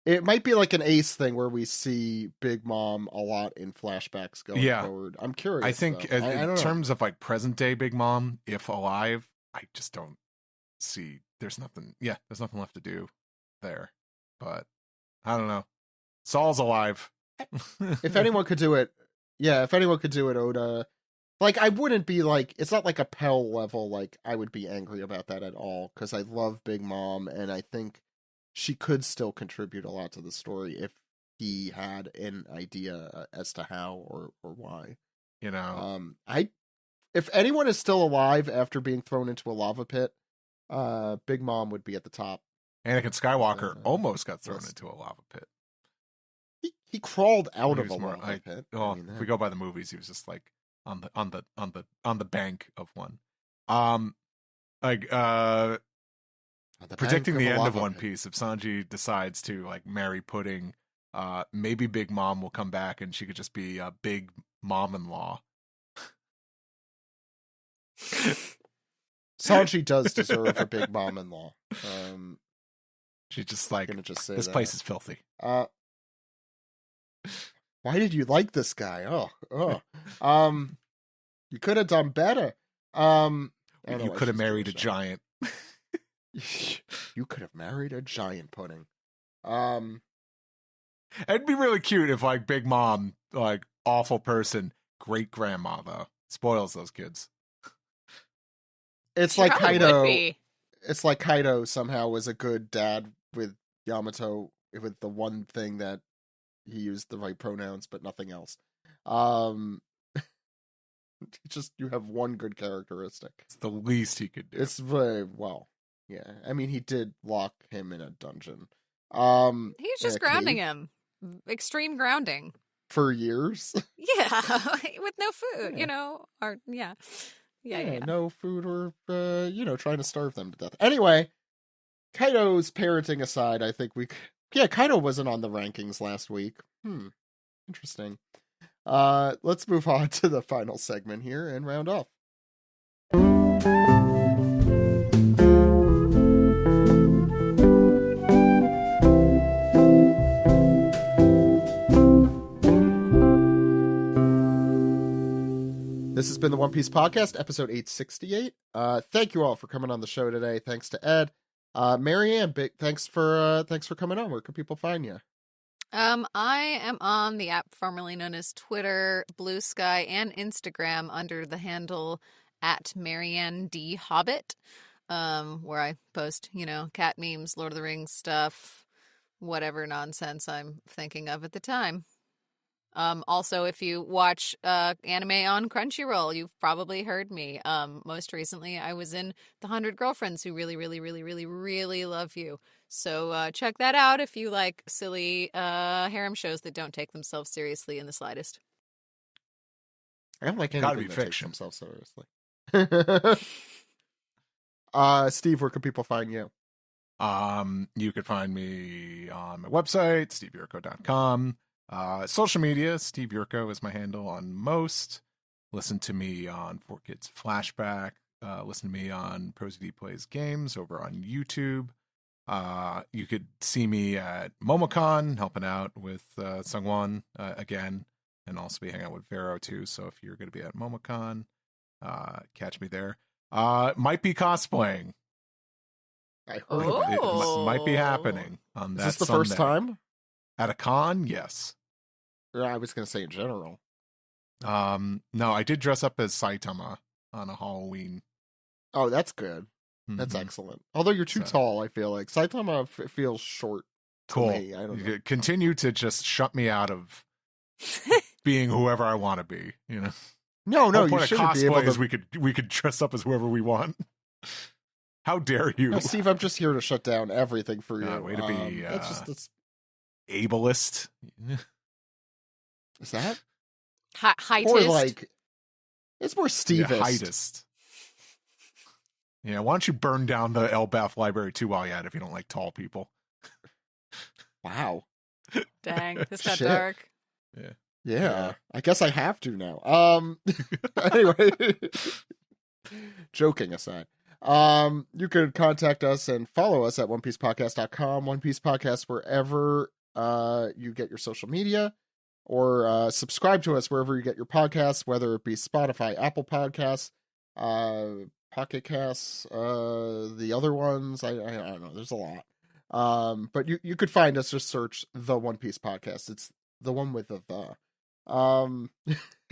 [SPEAKER 1] it might be like an Ace thing where we see Big Mom a lot in flashbacks going forward. I'm curious.
[SPEAKER 3] I think in terms of like present day Big Mom, if alive, I just don't see there's nothing left to do there. But I don't know. Saul's alive.
[SPEAKER 1] If anyone could do it, Oda. Like, I wouldn't be like, it's not like a Pell level, like, I would be angry about that at all, because I love Big Mom, and I think she could still contribute a lot to the story if he had an idea as to how or why. If anyone is still alive after being thrown into a lava pit, Big Mom would be at the top.
[SPEAKER 3] Anakin Skywalker almost got thrown into a lava pit.
[SPEAKER 1] He crawled out of a lava pit.
[SPEAKER 3] Well, if we go by the movies, he was just like on the bank of one. Predicting the end of One Piece, if Sanji decides to like marry Pudding, maybe Big Mom will come back and she could just be a big mom-in-law.
[SPEAKER 1] Sanji does deserve a big mom-in-law.
[SPEAKER 3] She's just like, this place is filthy.
[SPEAKER 1] Why did you like this guy? You could have done better.
[SPEAKER 3] You could have married a giant.
[SPEAKER 1] You could have married a giant, Pudding.
[SPEAKER 3] It'd be really cute if like Big Mom, like awful person, great grandma though, spoils those kids.
[SPEAKER 1] It's like Kaido. It's like Kaido somehow was a good dad with Yamato, with the one thing that he used the right pronouns, but nothing else. Just, you have one good characteristic.
[SPEAKER 3] It's the least he could do.
[SPEAKER 1] It's very well. Yeah, I mean, he did lock him in a dungeon.
[SPEAKER 4] He's just grounding him. Extreme grounding.
[SPEAKER 1] For years?
[SPEAKER 4] Yeah, with no food, Yeah.
[SPEAKER 1] No food or, trying to starve them to death. Anyway, Kaido's parenting aside, I think Kaido wasn't on the rankings last week. Interesting. Let's move on to the final segment here and round off. This has been the One Piece Podcast, episode 868. Thank you all for coming on the show today. Thanks to Ed. Marianne, thanks for coming on. Where can people find you?
[SPEAKER 4] I am on the app formerly known as Twitter, Blue Sky, and Instagram under the handle at Marianne D. Hobbit, where I post, cat memes, Lord of the Rings stuff, whatever nonsense I'm thinking of at the time. Also, if you watch anime on Crunchyroll, you've probably heard me. Most recently, I was in The 100 Girlfriends Who Really, Really, Really, Really, Really Love You. So check that out if you like silly harem shows that don't take themselves seriously in the slightest.
[SPEAKER 1] I don't like anything
[SPEAKER 3] Gotta be
[SPEAKER 1] that
[SPEAKER 3] fiction.
[SPEAKER 1] takes themselves seriously. Steve, where can people find you?
[SPEAKER 3] You could find me on my website, steveyurko.com. Social media, Steve Yurko is my handle on most. Listen to me on 4Kids Flashback. Listen to me on ProZD Plays Games over on YouTube. You could see me at MomoCon helping out with Sungwon again, and also be hanging out with Vero too. So if you're going to be at MomoCon, catch me there. Might be cosplaying.
[SPEAKER 1] I heard
[SPEAKER 3] It might be happening on that.
[SPEAKER 1] Is this the
[SPEAKER 3] Sunday.
[SPEAKER 1] first time?
[SPEAKER 3] At a con? Yes.
[SPEAKER 1] I was going to say in general.
[SPEAKER 3] No, I did dress up as Saitama on a Halloween.
[SPEAKER 1] Oh, that's good. That's excellent. Although you're too tall, I feel like Saitama feels short.
[SPEAKER 3] Cool.
[SPEAKER 1] To me. I don't know.
[SPEAKER 3] Continue to just shut me out of being whoever I want to be.
[SPEAKER 1] No, you
[SPEAKER 3] shouldn't
[SPEAKER 1] shouldn't be able to.
[SPEAKER 3] Is we could dress up as whoever we want. How dare you?
[SPEAKER 1] No, Steve, I'm just here to shut down everything for you.
[SPEAKER 3] Way to be
[SPEAKER 1] that's
[SPEAKER 3] ableist.
[SPEAKER 1] Is that?
[SPEAKER 4] Heightist?
[SPEAKER 1] Or like, it's more Steve-ist.
[SPEAKER 3] Yeah, heightist. Yeah, why don't you burn down the Elbath Library too while you're at it if you don't like tall people?
[SPEAKER 1] Wow.
[SPEAKER 4] Dang, this got
[SPEAKER 1] Shit.
[SPEAKER 4] dark.
[SPEAKER 1] Yeah, I guess I have to now. Anyway, joking aside, you could contact us and follow us at OnePiecePodcast.com, One Piece Podcast wherever you get your social media, or subscribe to us wherever you get your podcasts, whether it be Spotify, Apple Podcasts, Pocket Casts, the other ones. I don't know. There's a lot. But you could find us, just search the One Piece Podcast. It's the one with the.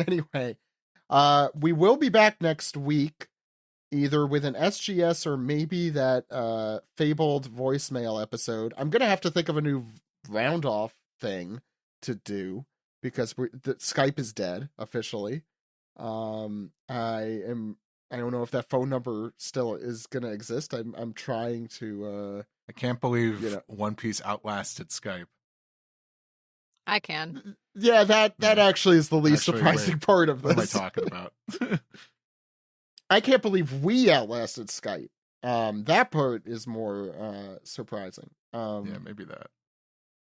[SPEAKER 1] Anyway, we will be back next week, either with an SGS or maybe that fabled voicemail episode. I'm gonna have to think of a new round off thing to do because the Skype is dead officially. I don't know if that phone number still is gonna exist. I'm trying to.
[SPEAKER 3] I can't believe One Piece outlasted Skype.
[SPEAKER 4] I can.
[SPEAKER 1] Yeah, that actually is the least surprising part of this.
[SPEAKER 3] What am I talking about?
[SPEAKER 1] I can't believe we outlasted Skype. That part is more surprising.
[SPEAKER 3] Yeah, maybe that.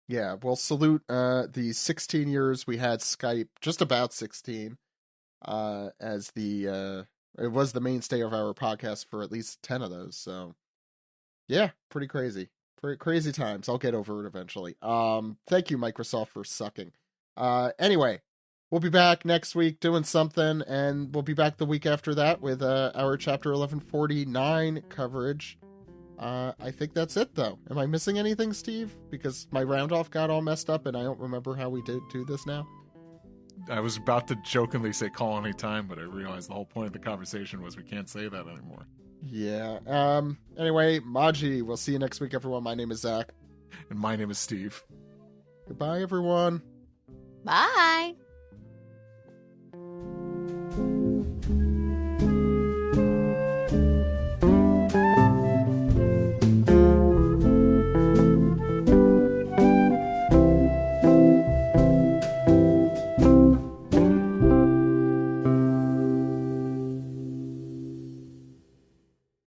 [SPEAKER 1] Yeah, we'll salute the 16 years we had Skype, just about 16, as the it was the mainstay of our podcast for at least 10 of those. So, yeah, pretty crazy. Crazy times. I'll get over it eventually. Thank you, Microsoft, for sucking. Anyway, we'll be back next week doing something, and we'll be back the week after that with our Chapter 1149 coverage. I think that's it, though. Am I missing anything, Steve? Because my round off got all messed up, and I don't remember how we did do this now.
[SPEAKER 3] I was about to jokingly say call anytime, but I realized the whole point of the conversation was we can't say that anymore.
[SPEAKER 1] Yeah. Anyway, Maji, we'll see you next week, everyone. My name is Zach.
[SPEAKER 3] And my name is Steve.
[SPEAKER 1] Goodbye, everyone.
[SPEAKER 4] Bye.